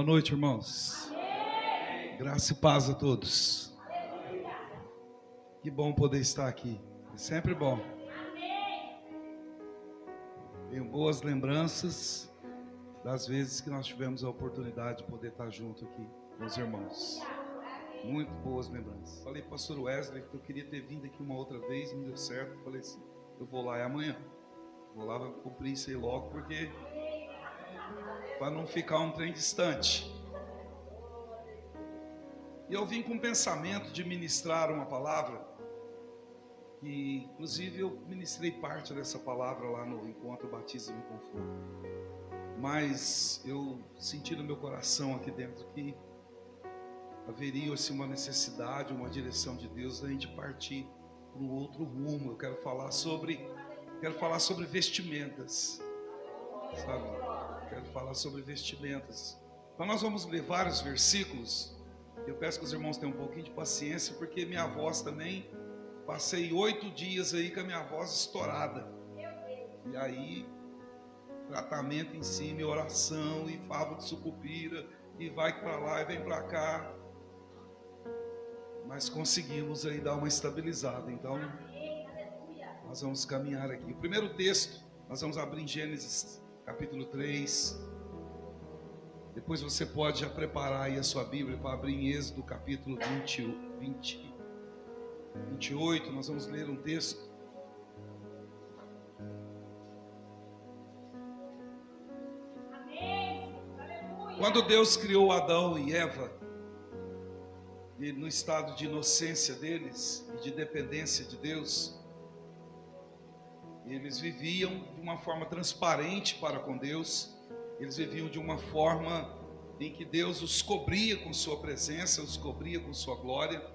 noite, irmãos. Amém. Graça e paz a todos. Aleluia. Que bom poder estar aqui. É sempre bom. Amém. Tenho boas lembranças das vezes que nós tivemos a oportunidade de poder estar junto aqui com os irmãos. Muito boas lembranças. Falei para o pastor Wesley que eu queria ter vindo aqui uma outra vez, não deu certo. Falei assim, eu vou lá amanhã. Vou lá cumprir isso aí logo, porque para não ficar um trem distante. E eu vim com um pensamento de ministrar uma palavra, que inclusive eu ministrei parte dessa palavra lá no Encontro Batismo e Conforto. Mas eu senti no meu coração aqui dentro que haveria assim, uma necessidade, uma direção de Deus da gente partir para um outro rumo. Eu quero falar sobre vestimentas, sabe? Quero falar sobre vestimentas. Então nós vamos ler vários versículos. Eu peço que os irmãos tenham um pouquinho de paciência, porque minha voz também, passei 8 dias aí com a minha voz estourada. E aí, tratamento em cima, e oração, e favo de sucupira, e vai para lá e vem para cá. Mas conseguimos aí dar uma estabilizada. Então, nós vamos caminhar aqui. O primeiro texto, nós vamos abrir em Gênesis capítulo 3. Depois você pode já preparar aí a sua Bíblia para abrir em Êxodo capítulo 28. Nós vamos ler um texto. Quando Deus criou Adão e Eva, e no estado de inocência deles e de dependência de Deus, eles viviam de uma forma transparente para com Deus. Eles viviam de uma forma em que Deus os cobria com sua presença, os cobria com sua glória.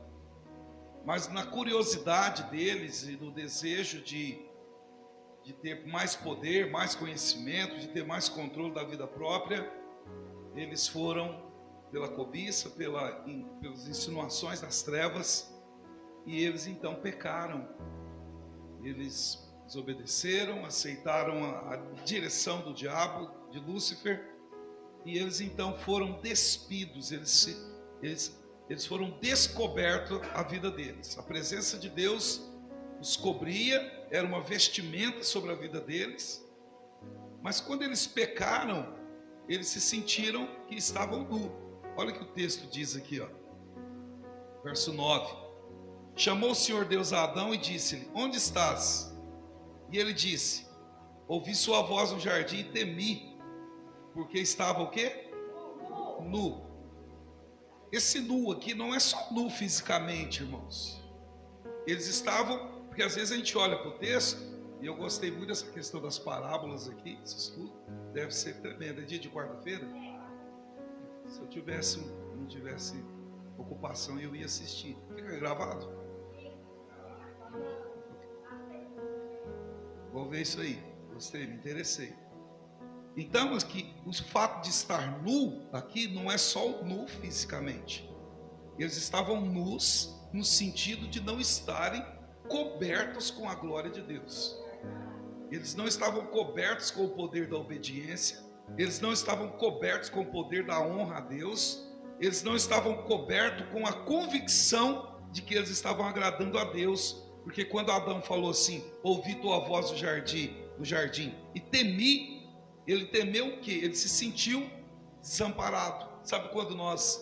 Mas na curiosidade deles e no desejo de ter mais poder, mais conhecimento, de ter mais controle da vida própria, eles foram pela cobiça, pelas insinuações das trevas, e eles então pecaram. Eles desobedeceram, aceitaram a direção do diabo, de Lúcifer, e eles então foram despidos, eles foram descobertos a vida deles. A presença de Deus os cobria, era uma vestimenta sobre a vida deles, mas quando eles pecaram, eles se sentiram que estavam nus. Olha o que o texto diz aqui, ó. Verso 9. Chamou o Senhor Deus a Adão e disse-lhe: onde estás? E ele disse: ouvi sua voz no jardim e temi, porque estava o quê? Nu. Esse nu aqui não é só nu fisicamente, irmãos. Eles estavam, porque às vezes a gente olha para o texto, e eu gostei muito dessa questão das parábolas aqui, esse estudo deve ser tremendo. É dia de quarta-feira? Se eu não tivesse ocupação, eu ia assistir. Fica gravado? Vou ver isso aí. Gostei, me interessei. Então, aqui, o fato de estar nu aqui não é só o nu fisicamente. Eles estavam nus no sentido de não estarem cobertos com a glória de Deus. Eles não estavam cobertos com o poder da obediência. Eles não estavam cobertos com o poder da honra a Deus. Eles não estavam cobertos com a convicção de que eles estavam agradando a Deus. Porque quando Adão falou assim: ouvi tua voz no jardim e temi, ele temeu o quê? Ele se sentiu desamparado. Sabe quando nós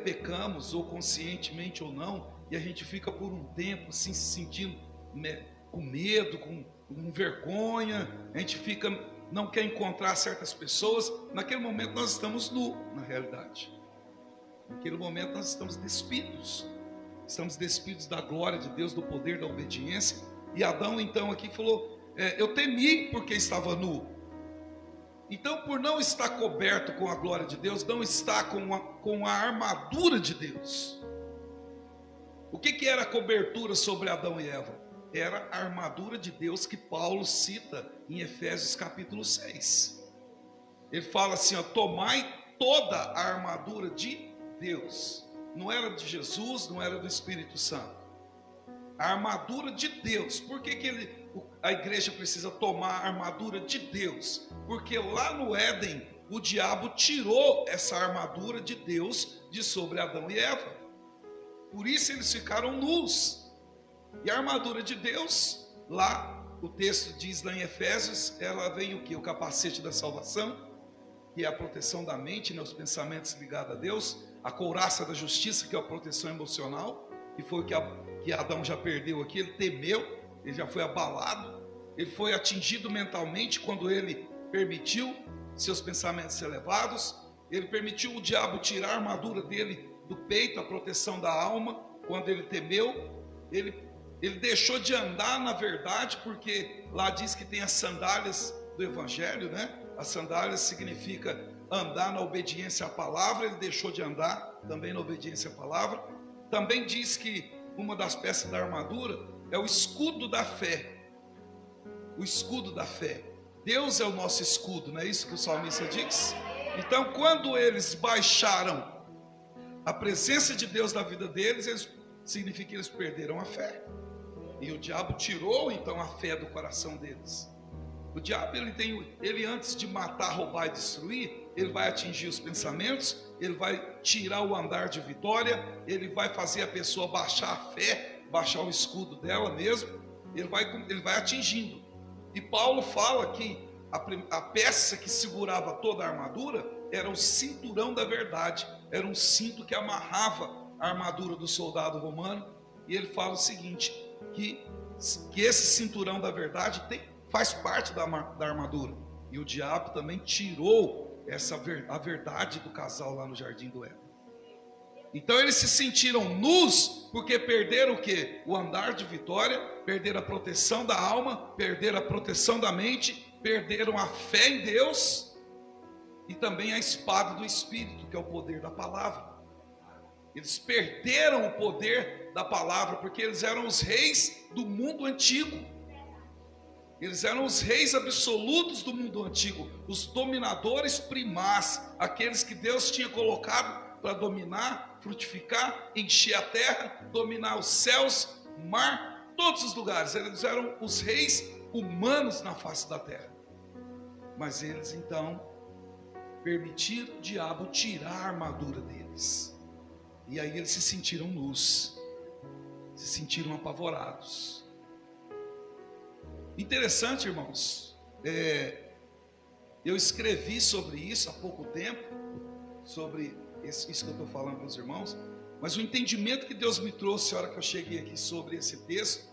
pecamos, ou conscientemente ou não, e a gente fica por um tempo assim, se sentindo com medo, com vergonha, a gente não quer encontrar certas pessoas. Naquele momento nós estamos nus, na realidade. Naquele momento nós estamos despidos. Estamos despidos da glória de Deus, do poder da obediência. E Adão então aqui falou: eu temi porque estava nu. Então, por não estar coberto com a glória de Deus, não está com a armadura de Deus. O que era a cobertura sobre Adão e Eva? Era a armadura de Deus que Paulo cita em Efésios capítulo 6. Ele fala assim, ó: tomai toda a armadura de Deus. Não era de Jesus, não era do Espírito Santo. A armadura de Deus. Por que a igreja precisa tomar a armadura de Deus? Porque lá no Éden, o diabo tirou essa armadura de Deus de sobre Adão e Eva. Por isso eles ficaram nus. E a armadura de Deus, lá o texto diz lá em Efésios, ela vem o que? O capacete da salvação, que é a proteção da mente, né, os pensamentos ligados a Deus, a couraça da justiça, que é a proteção emocional, que foi o que Adão já perdeu aqui. Ele temeu, ele já foi abalado, ele foi atingido mentalmente quando ele permitiu seus pensamentos elevados, ele permitiu o diabo tirar a armadura dele do peito, a proteção da alma, quando ele temeu, ele deixou de andar na verdade, porque lá diz que tem as sandálias do evangelho, né? As sandálias significa andar na obediência à palavra, ele deixou de andar também na obediência à palavra. Também diz que uma das peças da armadura é o escudo da fé. O escudo da fé. Deus é o nosso escudo, não é isso que o salmista diz? Então, quando eles baixaram a presença de Deus na vida deles, significa que eles perderam a fé. E o diabo tirou então a fé do coração deles. O diabo, ele antes de matar, roubar e destruir, ele vai atingir os pensamentos, ele vai tirar o andar de vitória, ele vai fazer a pessoa baixar a fé, baixar o escudo dela mesmo, ele vai atingindo. E Paulo fala que a peça que segurava toda a armadura era o cinturão da verdade, era um cinto que amarrava a armadura do soldado romano. E ele fala o seguinte, que esse cinturão da verdade faz parte da armadura. E o diabo também tirou a verdade do casal lá no Jardim do Éden. Então eles se sentiram nus, porque perderam o quê? O andar de vitória, perderam a proteção da alma, perderam a proteção da mente, perderam a fé em Deus e também a espada do Espírito, que é o poder da palavra. Eles perderam o poder da palavra, porque eles eram os reis do mundo antigo. Eles eram os reis absolutos do mundo antigo, os dominadores primaz, aqueles que Deus tinha colocado para dominar, frutificar, encher a terra, dominar os céus, o mar, todos os lugares. Eles eram os reis humanos na face da terra. Mas eles então permitiram o diabo tirar a armadura deles. E aí eles se sentiram nus, se sentiram apavorados. Interessante, irmãos, eu escrevi sobre isso há pouco tempo, sobre isso que eu estou falando para os irmãos, mas o entendimento que Deus me trouxe na hora que eu cheguei aqui sobre esse texto,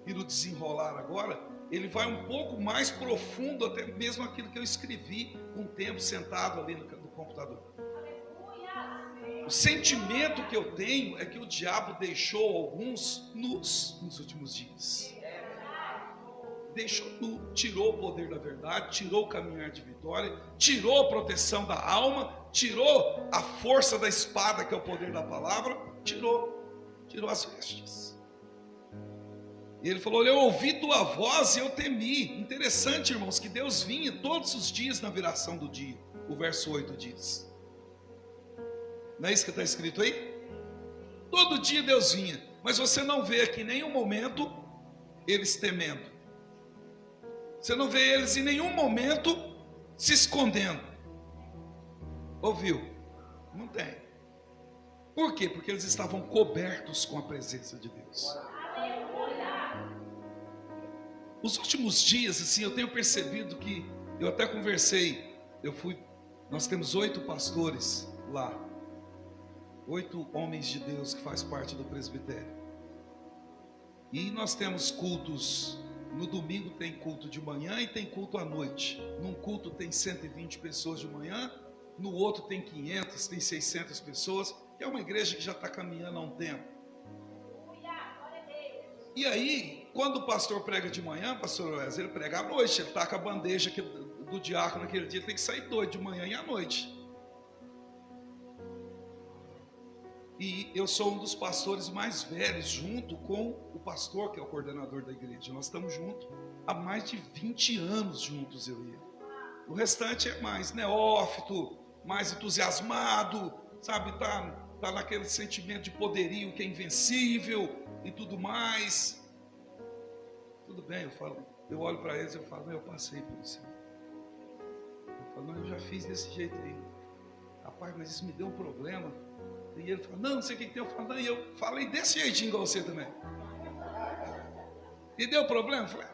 e no desenrolar agora, ele vai um pouco mais profundo, até mesmo aquilo que eu escrevi um tempo sentado ali no computador. O sentimento que eu tenho é que o diabo deixou alguns nus nos últimos dias. Tirou o poder da verdade, tirou o caminhar de vitória, tirou a proteção da alma, tirou a força da espada, que é o poder da palavra, tirou as vestes. E ele falou: eu ouvi tua voz e eu temi. Interessante, irmãos, que Deus vinha todos os dias na viração do dia. O verso 8 diz. Não é isso que está escrito aí? Todo dia Deus vinha, mas você não vê aqui em nenhum momento eles temendo. Você não vê eles em nenhum momento se escondendo. Ouviu? Não tem. Por quê? Porque eles estavam cobertos com a presença de Deus. Nos últimos dias, assim, eu tenho percebido que, eu até conversei, nós temos 8 pastores lá, 8 homens de Deus que faz parte do presbitério. E nós temos cultos. No domingo tem culto de manhã e tem culto à noite. Num culto tem 120 pessoas de manhã, no outro tem 500, tem 600 pessoas. É uma igreja que já está caminhando há um tempo. E aí, quando o pastor prega de manhã, pastor Wesley, ele prega à noite. Ele está com a bandeja do diácono naquele dia, ele tem que sair doido de manhã e à noite. E eu sou um dos pastores mais velhos, junto com o pastor, que é o coordenador da igreja. Nós estamos juntos há mais de 20 anos juntos, eu e ele. O restante é mais neófito, mais entusiasmado, sabe? Tá naquele sentimento de poderio que é invencível e tudo mais. Tudo bem, eu olho para eles e eu falo: eu passei por isso. falei, não, eu já fiz desse jeito aí. Rapaz, mas isso me deu um problema. E ele falou, não sei o que tem. Eu falei, não, e eu falei desse jeitinho igual você também. E deu problema? Eu falei,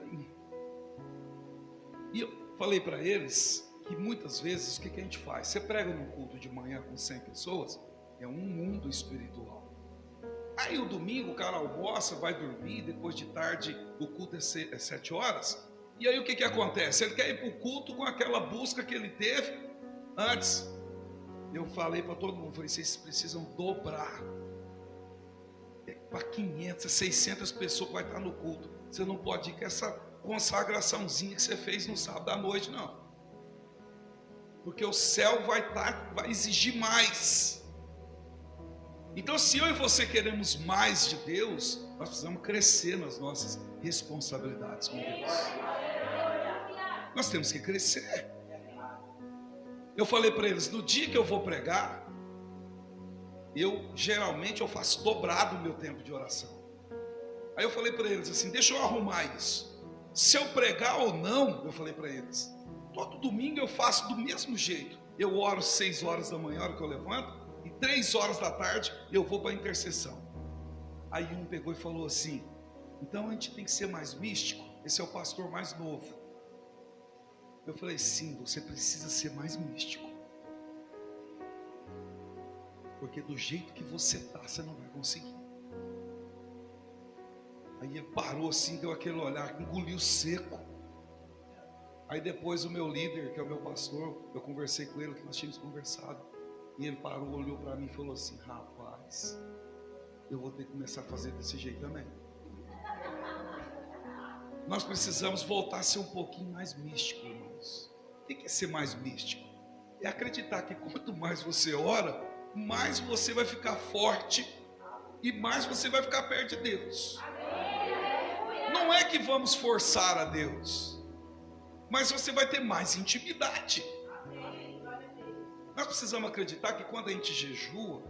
e eu falei para eles que muitas vezes o que a gente faz? Você prega num culto de manhã com 100 pessoas, é um mundo espiritual. Aí o domingo o cara almoça, vai dormir, depois de tarde o culto é 7 horas. E aí o que acontece? Ele quer ir para o culto com aquela busca que ele teve antes. Eu falei para todo mundo, falei, vocês precisam dobrar. Para 500, 600 pessoas que vai estar no culto. Você não pode ir com essa consagraçãozinha que você fez no sábado à noite, não. Porque o céu vai exigir mais. Então, se eu e você queremos mais de Deus, nós precisamos crescer nas nossas responsabilidades com Deus. Nós temos que crescer. Eu falei para eles, no dia que eu vou pregar, geralmente eu faço dobrado o meu tempo de oração. Aí eu falei para eles assim, deixa eu arrumar isso. Se eu pregar ou não, eu falei para eles, todo domingo eu faço do mesmo jeito. Eu oro 6 horas da manhã, a hora que eu levanto, e 3 horas da tarde eu vou para a intercessão. Aí um pegou e falou assim, então a gente tem que ser mais místico, esse é o pastor mais novo. Eu falei, sim, você precisa ser mais místico. Porque do jeito que você está, você não vai conseguir. Aí ele parou assim, deu aquele olhar, engoliu seco. Aí depois o meu líder, que é o meu pastor, eu conversei com ele, que nós tínhamos conversado. E ele parou, olhou para mim e falou assim, rapaz, eu vou ter que começar a fazer desse jeito também. Nós precisamos voltar a ser um pouquinho mais místico, irmãos. O que é ser mais místico? É acreditar que quanto mais você ora, mais você vai ficar forte e mais você vai ficar perto de Deus. Não é que vamos forçar a Deus, mas você vai ter mais intimidade. Nós precisamos acreditar que quando a gente jejua,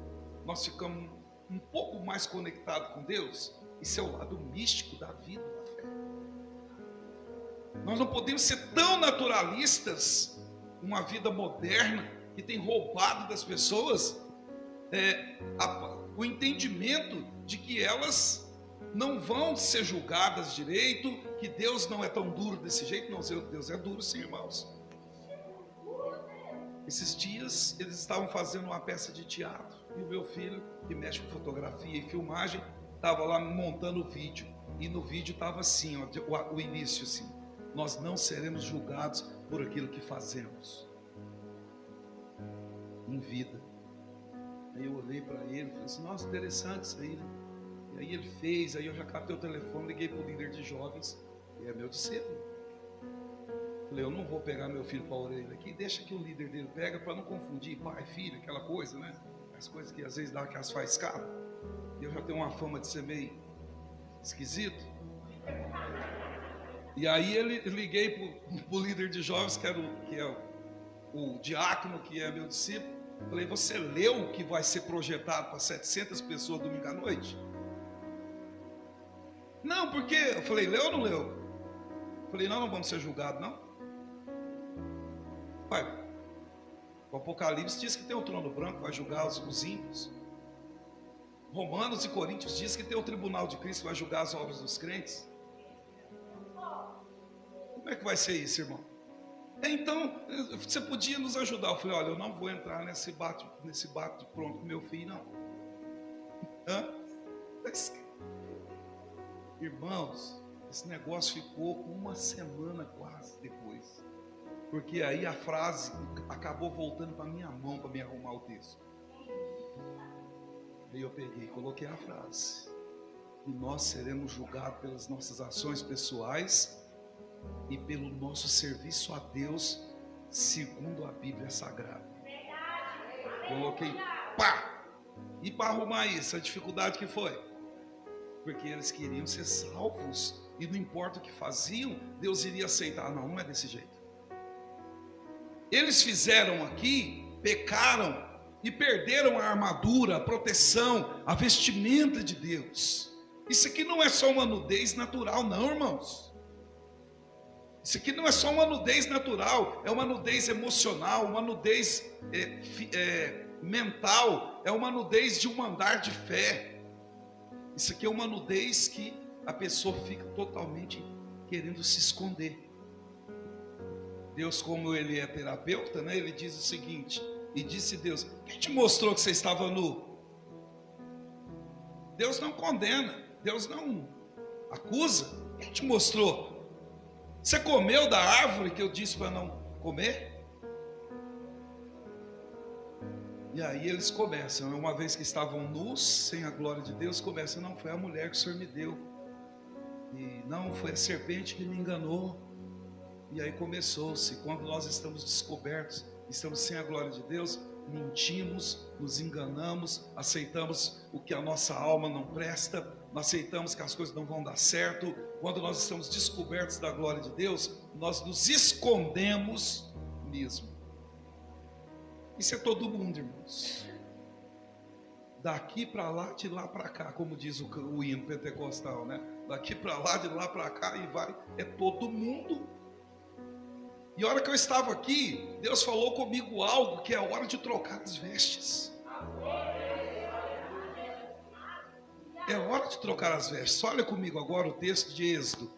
nós ficamos um pouco mais conectados com Deus. Isso é o lado místico da vida, da fé. Nós não podemos ser tão naturalistas, uma vida moderna que tem roubado das pessoas o entendimento de que elas não vão ser julgadas direito, que Deus não é tão duro desse jeito. Não, Deus é duro sim, irmãos. Esses dias eles estavam fazendo uma peça de teatro e o meu filho, que mexe com fotografia e filmagem, estava lá montando o vídeo. E no vídeo estava assim, o início assim, nós não seremos julgados por aquilo que fazemos em vida. Aí eu olhei para ele e falei assim, nossa, interessante isso aí, né? E aí ele fez, aí eu já captei o telefone, liguei para o líder de jovens, que é meu discípulo. Falei, eu não vou pegar meu filho para a orelha aqui, deixa que o líder dele pega, para não confundir pai, filho, aquela coisa, né? As coisas que às vezes dá aquelas faiscadas. E eu já tenho uma fama de ser meio esquisito. E aí liguei para o líder de jovens, que é o diácono, que é meu discípulo. Falei, você leu o que vai ser projetado para 700 pessoas domingo à noite? Não, por quê? Eu falei, leu ou não leu? Falei, não vamos ser julgados, não. Pai, o Apocalipse diz que tem o trono branco, vai julgar os ímpios. Romanos e Coríntios diz que tem o tribunal de Cristo, vai julgar as obras dos crentes. Como é que vai ser isso, irmão? Então, você podia nos ajudar. Eu falei, olha, eu não vou entrar nesse bate pronto com meu filho, não. Irmãos, esse negócio ficou uma semana quase depois. Porque aí a frase acabou voltando para minha mão para me arrumar o texto. Aí eu peguei e coloquei a frase. E nós seremos julgados pelas nossas ações pessoais e pelo nosso serviço a Deus, segundo a Bíblia Sagrada. Coloquei, pá! E para arrumar isso, a dificuldade que foi? Porque eles queriam ser salvos, e não importa o que faziam, Deus iria aceitar. Não é desse jeito. Eles fizeram aqui, pecaram, e perderam a armadura, a proteção, a vestimenta de Deus. Isso aqui não é só uma nudez natural, não, irmãos. Isso aqui não é só uma nudez natural, é uma nudez emocional, uma nudez mental, é uma nudez de um andar de fé. Isso aqui é uma nudez que a pessoa fica totalmente querendo se esconder. Deus, como Ele é terapeuta, né, Ele diz o seguinte, e disse Deus: quem te mostrou que você estava nu? Deus não condena, Deus não acusa. Quem te mostrou? Você comeu da árvore que eu disse para não comer? E aí eles começam, uma vez que estavam nus, sem a glória de Deus, começam: não, foi a mulher que o Senhor me deu, e não, foi a serpente que me enganou. E aí começou-se, quando nós estamos descobertos, estamos sem a glória de Deus, mentimos, nos enganamos, aceitamos o que a nossa alma não presta, nós aceitamos que as coisas não vão dar certo. Quando nós estamos descobertos da glória de Deus, nós nos escondemos mesmo. Isso é todo mundo, irmãos. Daqui para lá, de lá para cá, como diz o hino pentecostal, né? Daqui para lá, de lá para cá, e vai. É todo mundo. E a hora que eu estava aqui, Deus falou comigo algo que é a hora de trocar as vestes. É hora de trocar as vestes. Olha comigo agora o texto de Êxodo.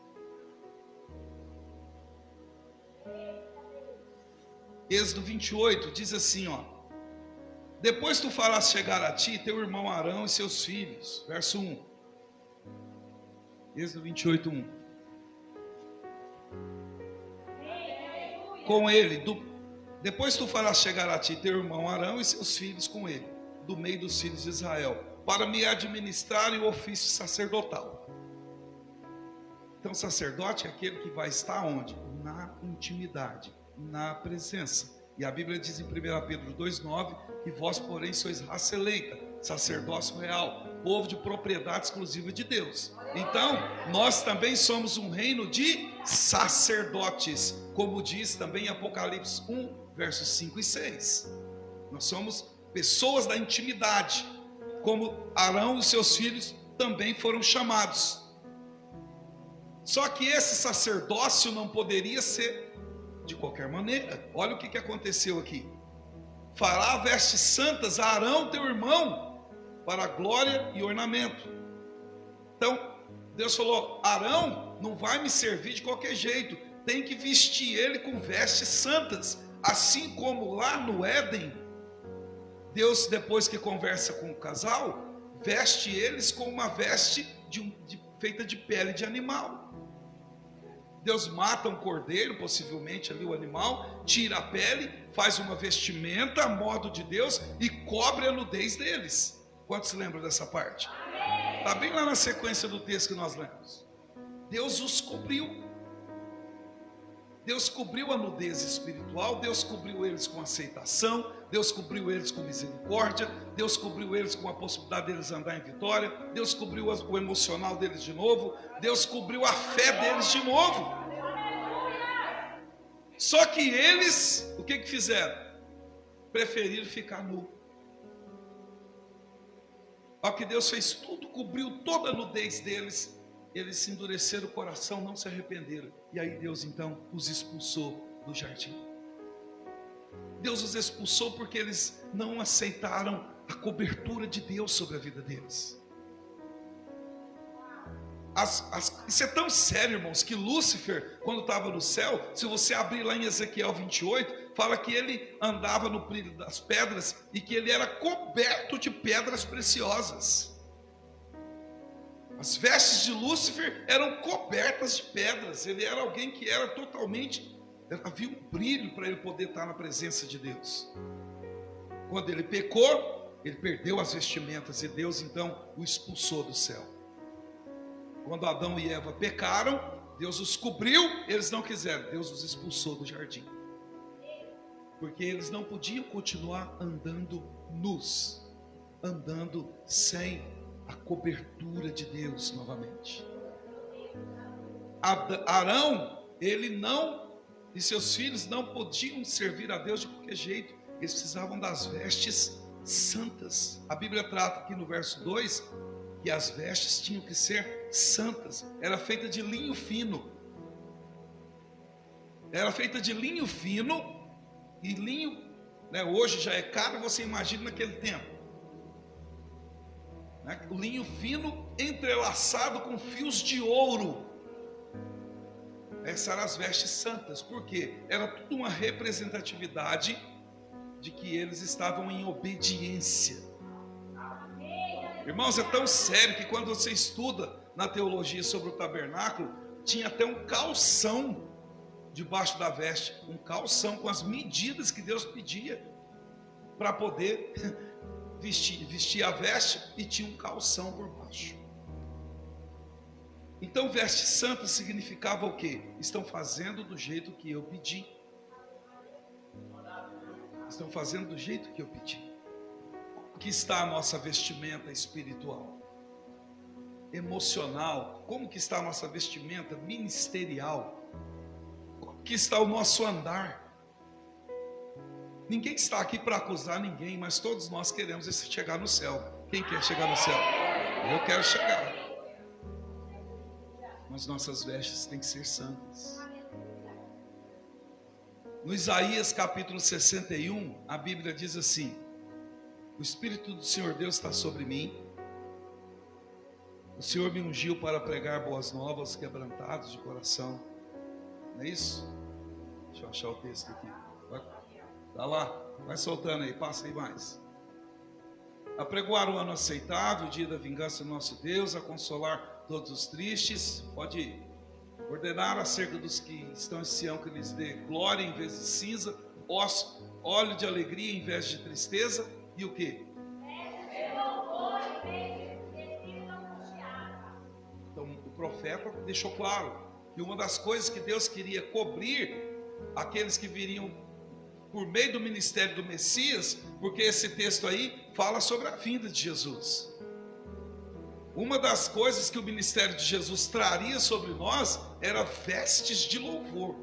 Êxodo 28 diz assim, ó: depois tu farás chegar a ti teu irmão Arão e seus filhos. Verso 1. Êxodo 28, 1. Com ele, depois tu farás chegar a ti teu irmão Arão e seus filhos com ele, do meio dos filhos de Israel, para me administrarem o ofício sacerdotal. Então, sacerdote é aquele que vai estar onde? Na intimidade, na presença. E a Bíblia diz em 1 Pedro 2,9 que vós, porém, sois raça eleita, sacerdócio real, povo de propriedade exclusiva de Deus. Então, nós também somos um reino de sacerdotes, como diz também em Apocalipse 1, versos 5 e 6. Nós somos pessoas da intimidade, como Arão e seus filhos também foram chamados. Só que esse sacerdócio não poderia ser de qualquer maneira. Olha o que aconteceu aqui. Fará vestes santas a Arão, teu irmão, para glória e ornamento. Então, Deus falou: Arão não vai me servir de qualquer jeito, tem que vestir ele com vestes santas. Assim como lá no Éden, Deus, depois que conversa com o casal, veste eles com uma veste feita de pele de animal. Deus mata um cordeiro, possivelmente ali o animal, tira a pele, faz uma vestimenta a modo de Deus e cobre a nudez deles. Quantos se lembram dessa parte? Está bem lá na sequência do texto que nós lemos. Deus os cobriu. Deus cobriu a nudez espiritual, Deus cobriu eles com aceitação, Deus cobriu eles com misericórdia, Deus cobriu eles com a possibilidade deles andar em vitória, Deus cobriu o emocional deles de novo, Deus cobriu a fé deles de novo. Só que eles, o que fizeram? Preferiram ficar nu. Ao que Deus fez tudo, cobriu toda a nudez deles, eles se endureceram o coração, não se arrependeram. E aí Deus então os expulsou do jardim. Deus os expulsou porque eles não aceitaram a cobertura de Deus sobre a vida deles. Isso é tão sério, irmãos, que Lúcifer, quando estava no céu, se você abrir lá em Ezequiel 28, fala que ele andava no brilho das pedras e que ele era coberto de pedras preciosas. As vestes de Lúcifer eram cobertas de pedras. Ele era alguém que era totalmente, havia um brilho para ele poder estar na presença de Deus. Quando ele pecou, ele perdeu as vestimentas e Deus então o expulsou do céu. Quando Adão e Eva pecaram, Deus os cobriu, eles não quiseram, Deus os expulsou do jardim. Porque eles não podiam continuar andando nus, andando sem a cobertura de Deus novamente. Arão, ele não, e seus filhos não podiam servir a Deus de qualquer jeito, eles precisavam das vestes santas. A Bíblia trata aqui no verso 2, que as vestes tinham que ser santas, era feita de linho fino. era feita de linho fino, e linho, né, hoje já é caro, você imagina naquele tempo, né, o linho fino entrelaçado com fios de ouro. Essas eram as vestes santas, porque era tudo uma representatividade de que eles estavam em obediência. Irmãos, é tão sério que quando você estuda na teologia sobre o tabernáculo, tinha até um calção debaixo da veste, um calção com as medidas que Deus pedia para poder vestir a veste, e tinha um calção por baixo. Então, veste santa significava o quê? Estão fazendo do jeito que eu pedi. Estão fazendo do jeito que eu pedi. Como que está a nossa vestimenta espiritual? Emocional? Como que está a nossa vestimenta ministerial? Como que está o nosso andar? Ninguém está aqui para acusar ninguém, mas todos nós queremos chegar no céu. Quem quer chegar no céu? Eu quero chegar. Mas nossas vestes têm que ser santas. No Isaías capítulo 61, a Bíblia diz assim: o Espírito do Senhor Deus está sobre mim. O Senhor me ungiu para pregar boas novas aos quebrantados de coração. Não é isso? Deixa eu achar o texto aqui. Está lá, vai soltando aí, passa aí mais. A pregoar o ano aceitável, o dia da vingança do nosso Deus, a consolar todos os tristes. Pode ir. Ordenar acerca dos que estão em Sião que lhes dê glória em vez de cinza, óleo de alegria em vez de tristeza, e o que? Então o profeta deixou claro que uma das coisas que Deus queria cobrir aqueles que viriam por meio do ministério do Messias, porque esse texto aí fala sobre a vinda de Jesus. Uma das coisas que o ministério de Jesus traria sobre nós era vestes de louvor.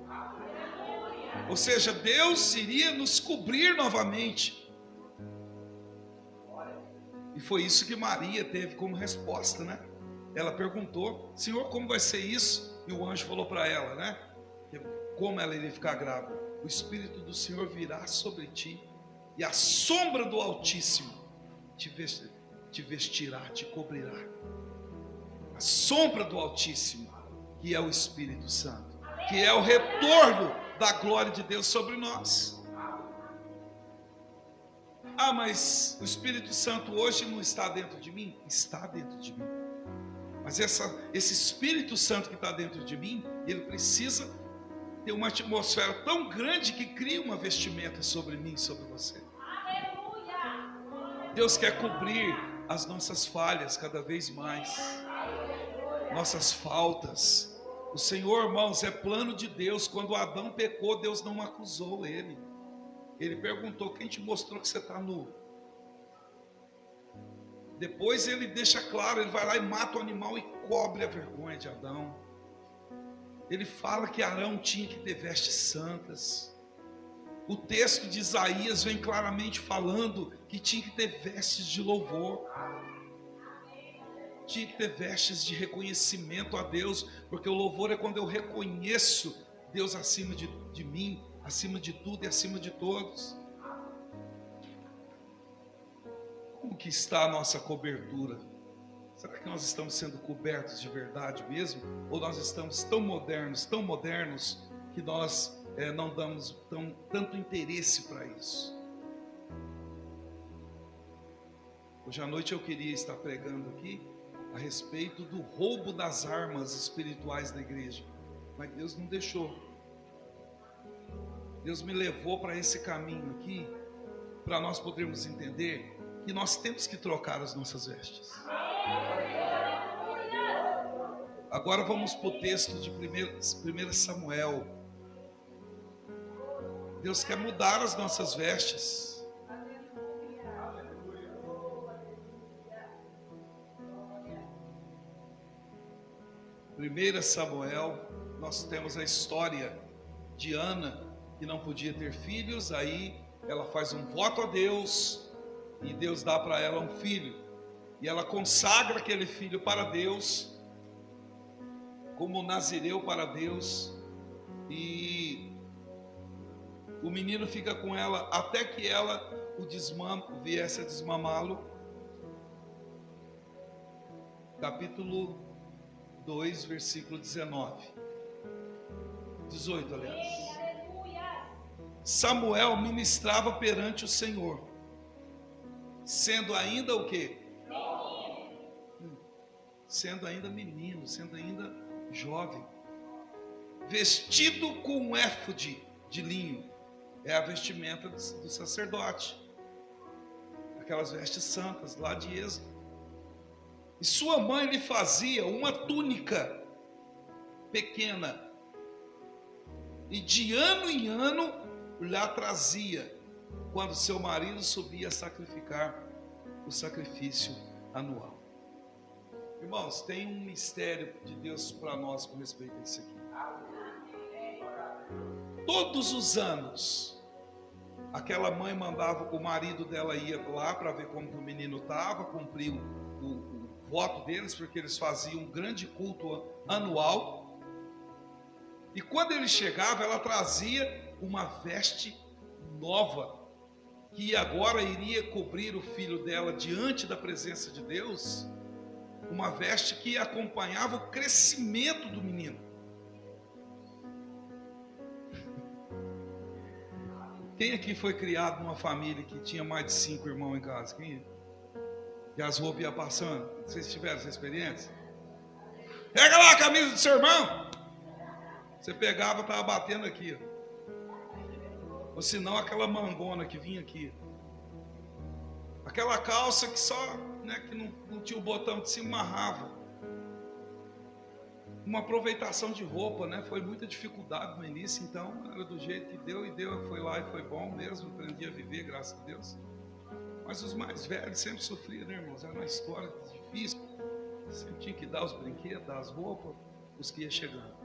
Ou seja, Deus iria nos cobrir novamente. E foi isso que Maria teve como resposta, né? Ela perguntou: Senhor, como vai ser isso? E o anjo falou para ela, né? Como ela iria ficar grávida? O Espírito do Senhor virá sobre ti, e a sombra do Altíssimo te vestirá, te cobrirá. A sombra do Altíssimo, que é o Espírito Santo, que é o retorno da glória de Deus sobre nós. Ah, mas o Espírito Santo hoje não está dentro de mim? Está dentro de mim. Mas esse Espírito Santo que está dentro de mim, ele precisa ter uma atmosfera tão grande que cria uma vestimenta sobre mim, sobre você. Deus quer cobrir as nossas falhas cada vez mais, nossas faltas. O Senhor, irmãos, é plano de Deus. Quando Adão pecou, Deus não acusou ele. Ele perguntou: quem te mostrou que você está nu? Depois ele deixa claro, ele vai lá e mata o animal e cobre a vergonha de Adão. Ele fala que Arão tinha que ter vestes santas. O texto de Isaías vem claramente falando que tinha que ter vestes de louvor. Tinha que ter vestes de reconhecimento a Deus, porque o louvor é quando eu reconheço Deus acima de mim, acima de tudo e acima de todos. Como que está a nossa cobertura? Será que nós estamos sendo cobertos de verdade mesmo? Ou nós estamos tão modernos, que nós não damos tanto interesse para isso? Hoje à noite eu queria estar pregando aqui a respeito do roubo das armas espirituais da igreja, mas Deus não deixou. Deus me levou para esse caminho aqui, para nós podermos entender que nós temos que trocar as nossas vestes. Agora vamos para o texto de 1 Samuel. Deus quer mudar as nossas vestes. 1 Samuel, nós temos a história de Ana, que não podia ter filhos. Aí ela faz um voto a Deus, e Deus dá para ela um filho, e ela consagra aquele filho para Deus, como nazireu para Deus, e O menino fica com ela até que ela viesse a desmamá-lo. Capítulo 2, versículo 19. 18, aliás. Samuel ministrava perante o Senhor, sendo ainda o quê? Sendo ainda menino, sendo ainda jovem, vestido com um éfode de linho, é a vestimenta do sacerdote, aquelas vestes santas lá de Êxodo. E sua mãe lhe fazia uma túnica pequena, e de ano em ano lhe trazia, quando seu marido subia a sacrificar o sacrifício anual. Irmãos, tem um mistério de Deus para nós com respeito a isso aqui. Todos os anos, aquela mãe mandava, o marido dela ia lá para ver como o menino estava, cumprir o voto deles, porque eles faziam um grande culto anual. E quando ele chegava, ela trazia uma veste nova, que agora iria cobrir o filho dela diante da presença de Deus, uma veste que acompanhava o crescimento do menino. Quem aqui foi criado numa família que tinha mais de 5 irmãos em casa? Quem? E as roupas iam passando? Vocês tiveram essa experiência? Pega lá a camisa do seu irmão. Você pegava, estava batendo aqui. Ou senão aquela mangona que vinha aqui. Aquela calça que só, que não tinha o botão de cima, amarrava. Uma aproveitação de roupa, foi muita dificuldade no início, então era do jeito que deu, foi lá e foi bom mesmo, aprendi a viver, graças a Deus. Mas os mais velhos sempre sofriam, irmãos? Era uma história difícil. Sempre tinha que dar os brinquedos, dar as roupas, os que iam chegando.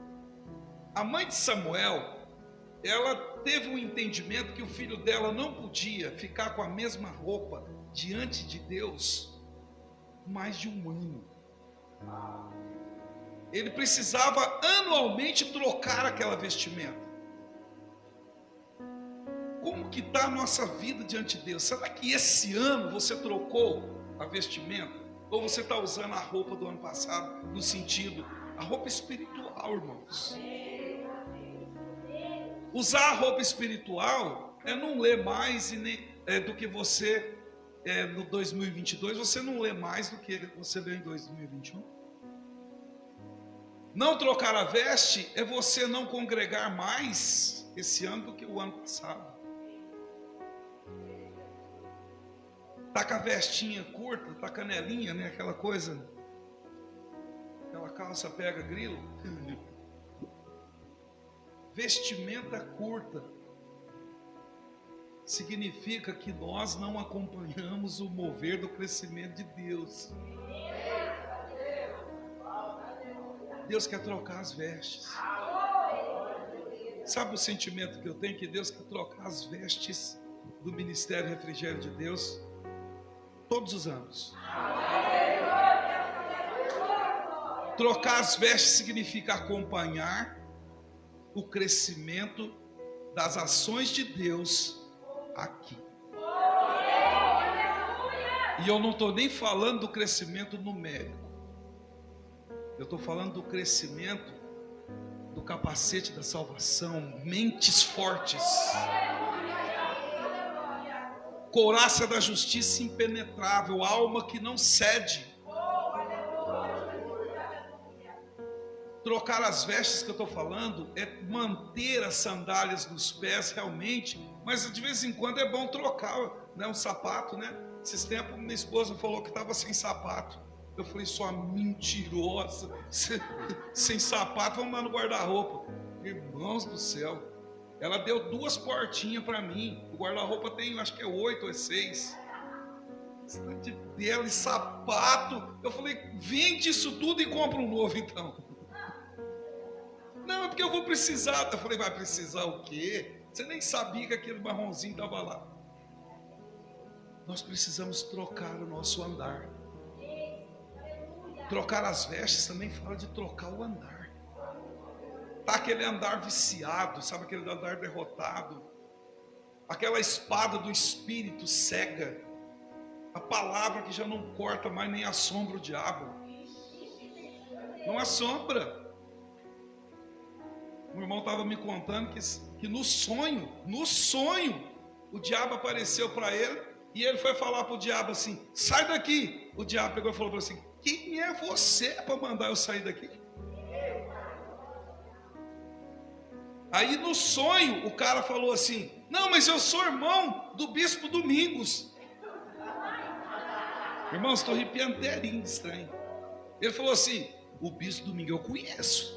A mãe de Samuel, ela teve um entendimento que o filho dela não podia ficar com a mesma roupa diante de Deus mais de um ano. Ele precisava anualmente trocar aquela vestimenta. Como que está a nossa vida diante de Deus? Será que esse ano você trocou a vestimenta? Ou você está usando a roupa do ano passado, no sentido, a roupa espiritual, irmãos? Usar a roupa espiritual é não ler mais do que você, no 2022, você não lê mais do que você leu em 2021. Não trocar a veste é você não congregar mais esse ano do que o ano passado. Tá com a vestinha curta, tá canelinha, aquela coisa, aquela calça pega grilo. Vestimenta curta significa que nós não acompanhamos o mover do crescimento de Deus. Deus quer trocar as vestes. Sabe o sentimento que eu tenho? Que Deus quer trocar as vestes do Ministério Refrigério de Deus todos os anos. Trocar as vestes significa acompanhar o crescimento das ações de Deus aqui. E eu não estou nem falando do crescimento numérico. Eu estou falando do crescimento do capacete da salvação, mentes fortes, couraça da justiça impenetrável, alma que não cede. Trocar as vestes que eu estou falando é manter as sandálias nos pés realmente, mas de vez em quando é bom trocar, um sapato, Esses tempos minha esposa falou que estava sem sapato. Eu falei, sua mentirosa, sem sapato, vamos lá no guarda-roupa. Irmãos do céu, ela deu 2 portinhas para mim. O guarda-roupa tem, acho que é 8 ou 6. De dela e sapato. Eu falei, vende isso tudo e compra um novo então. Não, é porque eu vou precisar. Eu falei, vai precisar o quê? Você nem sabia que aquele marronzinho estava lá. Nós precisamos trocar o nosso andar. Trocar as vestes também fala de trocar o andar. Tá aquele andar viciado, sabe, aquele andar derrotado. aquela espada do Espírito cega, a palavra que já não corta mais nem assombra o diabo. Não assombra. O irmão estava me contando que no sonho, o diabo apareceu para ele e ele foi falar para o diabo assim: sai daqui. O diabo pegou e falou para ele assim: quem é você para mandar eu sair daqui? Aí no sonho o cara falou assim: não, mas eu sou irmão do bispo Domingos. Irmãos, estou arrepiando inteirinho de estranho. Ele falou assim: o bispo Domingos eu conheço.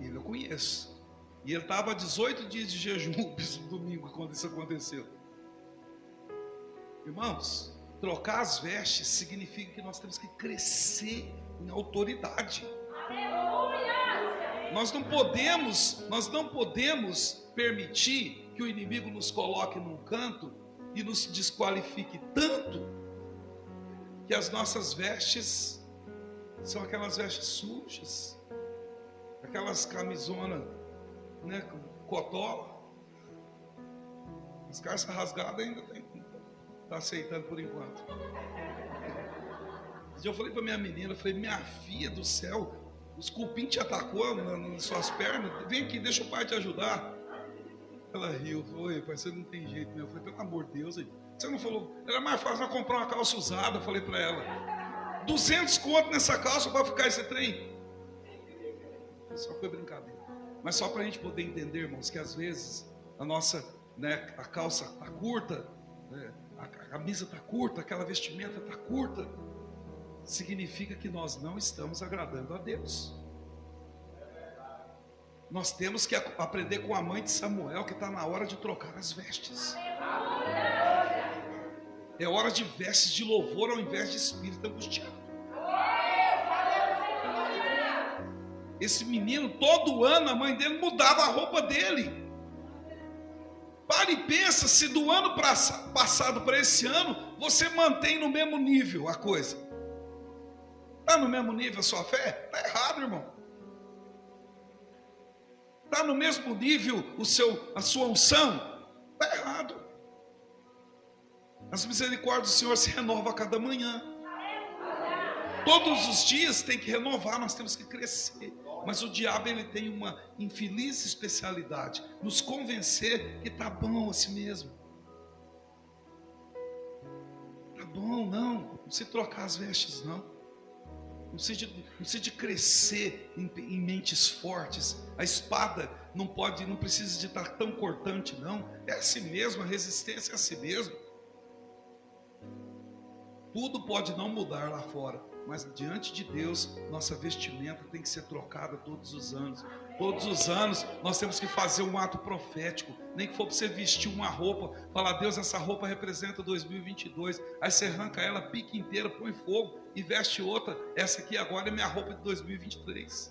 Ele eu conheço. E ele estava 18 dias de jejum, o bispo Domingos, quando isso aconteceu. Irmãos, trocar as vestes significa que nós temos que crescer em autoridade. Nós não podemos permitir que o inimigo nos coloque num canto e nos desqualifique tanto que as nossas vestes são aquelas vestes sujas, aquelas camisonas, né, com cotola. As calças rasgadas ainda está aceitando por enquanto. Eu falei para minha menina, eu falei: minha filha do céu, os cupim te atacou nas suas pernas, vem aqui, deixa o pai te ajudar. Ela riu, falou: pai, você não tem jeito, meu. Eu falei: pelo amor de Deus, você não falou, era mais fácil nós comprar uma calça usada. Eu falei para ela: 200 conto nessa calça para ficar esse trem. Só foi brincadeira. Mas só para a gente poder entender, irmãos, que às vezes a nossa, né, a calça está curta, né, a camisa está curta, aquela vestimenta está curta, significa que nós não estamos agradando a Deus. Nós temos que aprender com a mãe de Samuel que está na hora de trocar as vestes. É hora de vestes de louvor ao invés de espírito angustiado. Esse menino, todo ano a mãe dele mudava a roupa dele. Para e pensa se do ano passado para esse ano você mantém no mesmo nível a coisa. Está no mesmo nível a sua fé? Está errado, irmão. Está no mesmo nível a sua unção? Está errado. As misericórdias do Senhor se renovam a cada manhã. Todos os dias tem que renovar, nós temos que crescer. Mas o diabo, ele tem uma infeliz especialidade: nos convencer que está bom assim mesmo. Está bom, não precisa trocar as vestes, não. Não precisa de crescer em mentes fortes. A espada não precisa de estar tão cortante, não. É assim mesmo, a resistência é assim mesmo. Tudo pode não mudar lá fora, mas diante de Deus, nossa vestimenta tem que ser trocada todos os anos. Todos os anos nós temos que fazer um ato profético. Nem que for para você vestir uma roupa, falar: Deus, essa roupa representa 2022. Aí você arranca ela, pique inteira, põe fogo e veste outra. Essa aqui agora é minha roupa de 2023.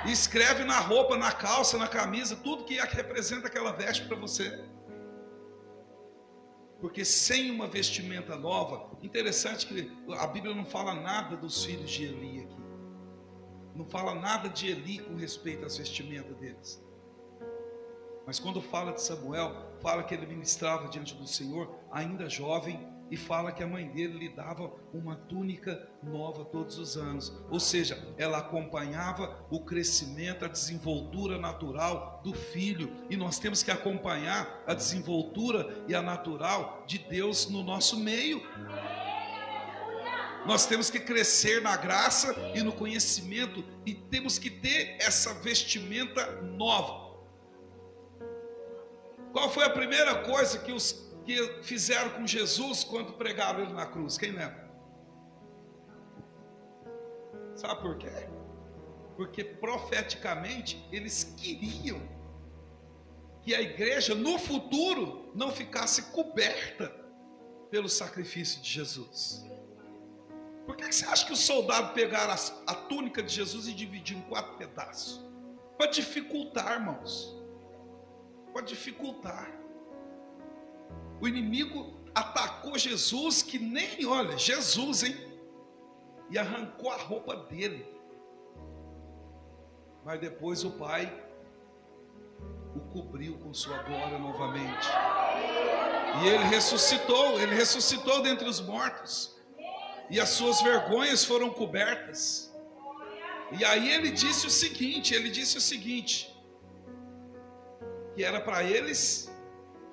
E escreve na roupa, na calça, na camisa, tudo que representa aquela veste para você. Porque sem uma vestimenta nova, interessante que a Bíblia não fala nada dos filhos de Eli aqui. Não fala nada de Eli com respeito às vestimentas deles. Mas quando fala de Samuel, fala que ele ministrava diante do Senhor, ainda jovem, e fala que a mãe dele lhe dava uma túnica nova todos os anos. Ou seja, ela acompanhava o crescimento, a desenvoltura natural do filho. E nós temos que acompanhar a desenvoltura e a natural de Deus no nosso meio. Nós temos que crescer na graça e no conhecimento, e temos que ter essa vestimenta nova. Qual foi a primeira coisa que fizeram com Jesus quando pregaram ele na cruz? Quem lembra? Sabe por quê? Porque profeticamente eles queriam que a igreja no futuro não ficasse coberta pelo sacrifício de Jesus. Por que você acha que os soldados pegaram a túnica de Jesus e dividiram em 4 pedaços? Para dificultar, irmãos. Para dificultar. O inimigo atacou Jesus, que nem, olha, Jesus, hein? E arrancou a roupa dele. Mas depois o Pai o cobriu com sua glória novamente. E ele ressuscitou dentre os mortos. E as suas vergonhas foram cobertas. E aí ele disse o seguinte, que era para eles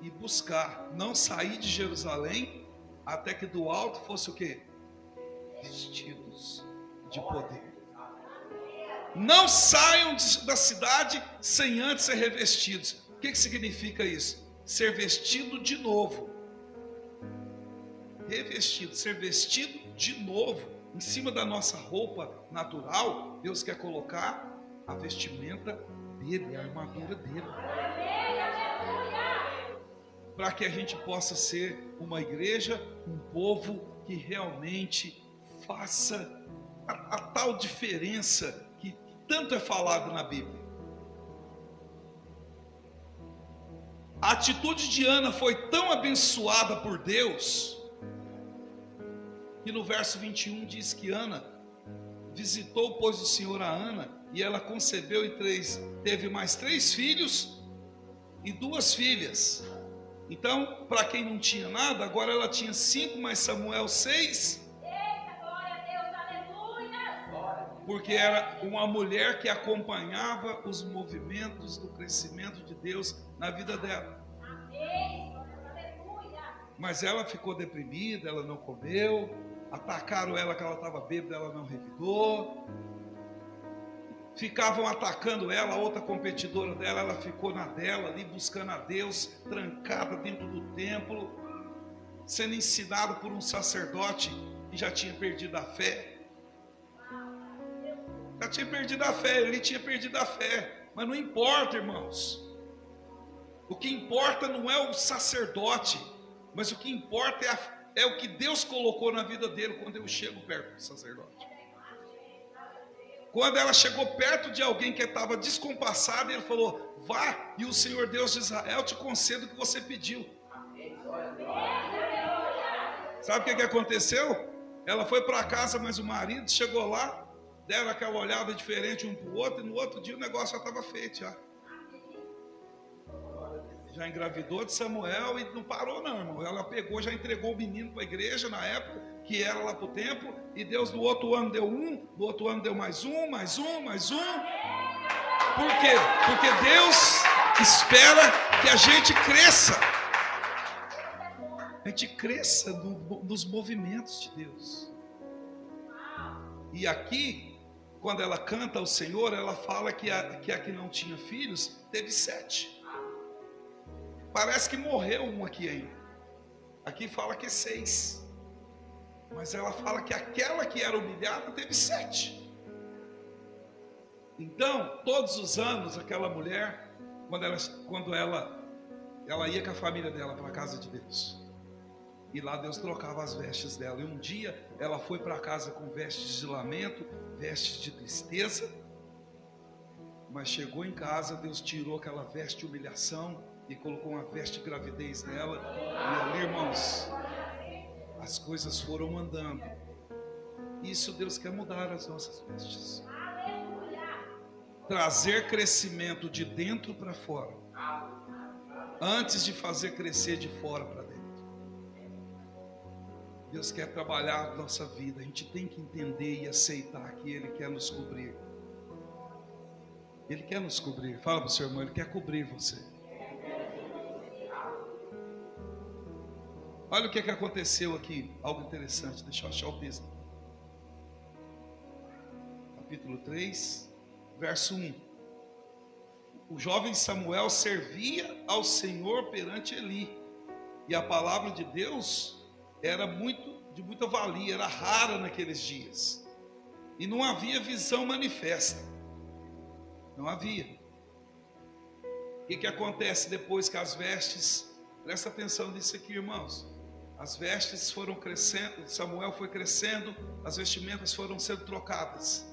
ir buscar, não sair de Jerusalém, até que do alto fosse o quê? Vestidos de poder. Não saiam da cidade sem antes ser revestidos. O que significa isso? Ser vestido de novo. Revestido, ser vestido de novo. Em cima da nossa roupa natural, Deus quer colocar a vestimenta dele, a armadura dele. Para que a gente possa ser uma igreja, um povo que realmente faça a tal diferença que tanto é falado na Bíblia. A atitude de Ana foi tão abençoada por Deus, que no verso 21 diz que Ana visitou, pois, o Senhor a Ana, e ela concebeu e teve mais 3 filhos e 2 filhas. Então, para quem não tinha nada, agora ela tinha 5, mais Samuel 6. Porque era uma mulher que acompanhava os movimentos do crescimento de Deus na vida dela. Mas ela ficou deprimida, ela não comeu, atacaram ela que ela estava bêbada, ela não revidou. Ficavam atacando ela, a outra competidora dela, ela ficou na dela ali, buscando a Deus, trancada dentro do templo, sendo ensinada por um sacerdote que já tinha perdido a fé. Já tinha perdido a fé, ele tinha perdido a fé. Mas não importa, irmãos. O que importa não é o sacerdote, mas o que importa é o que Deus colocou na vida dele quando eu chego perto do sacerdote. Quando ela chegou perto de alguém que estava descompassado, ele falou: vá, e o Senhor Deus de Israel te conceda o que você pediu. Sabe o que aconteceu? Ela foi para casa, mas o marido chegou lá, deram aquela olhada diferente um para o outro, e no outro dia o negócio já estava feito. Já engravidou de Samuel e não parou não, irmão. Ela pegou, já entregou o menino para a igreja na época, que era lá para o templo, e Deus no outro ano deu um, no outro ano deu mais um. Por quê? Porque Deus espera que a gente cresça. A gente cresça nos movimentos de Deus. E aqui, quando ela canta ao Senhor, ela fala que a que não tinha filhos, teve 7. Parece que morreu um aqui ainda. Aqui fala que é 6. Mas ela fala que aquela que era humilhada teve 7. Então, todos os anos, aquela mulher, quando ela ia com a família dela para a casa de Deus, e lá Deus trocava as vestes dela. E um dia ela foi para casa com vestes de lamento, vestes de tristeza, mas chegou em casa, Deus tirou aquela veste de humilhação e colocou uma veste de gravidez nela. E ali, irmãos, as coisas foram andando. Isso Deus quer mudar as nossas vestes. Trazer crescimento de dentro para fora, antes de fazer crescer de fora para dentro. Deus quer trabalhar a nossa vida. A gente tem que entender e aceitar que Ele quer nos cobrir. Ele quer nos cobrir. Fala para o seu irmão, Ele quer cobrir você. Olha o que aconteceu aqui, algo interessante. Deixa eu achar o texto. Capítulo 3, verso 1. O jovem Samuel servia ao Senhor perante Eli, e a palavra de Deus era de muita valia, era rara naqueles dias, e não havia visão manifesta. Não havia. O que acontece depois que as vestes, presta atenção nisso aqui, irmãos. As vestes foram crescendo, Samuel foi crescendo, as vestimentas foram sendo trocadas.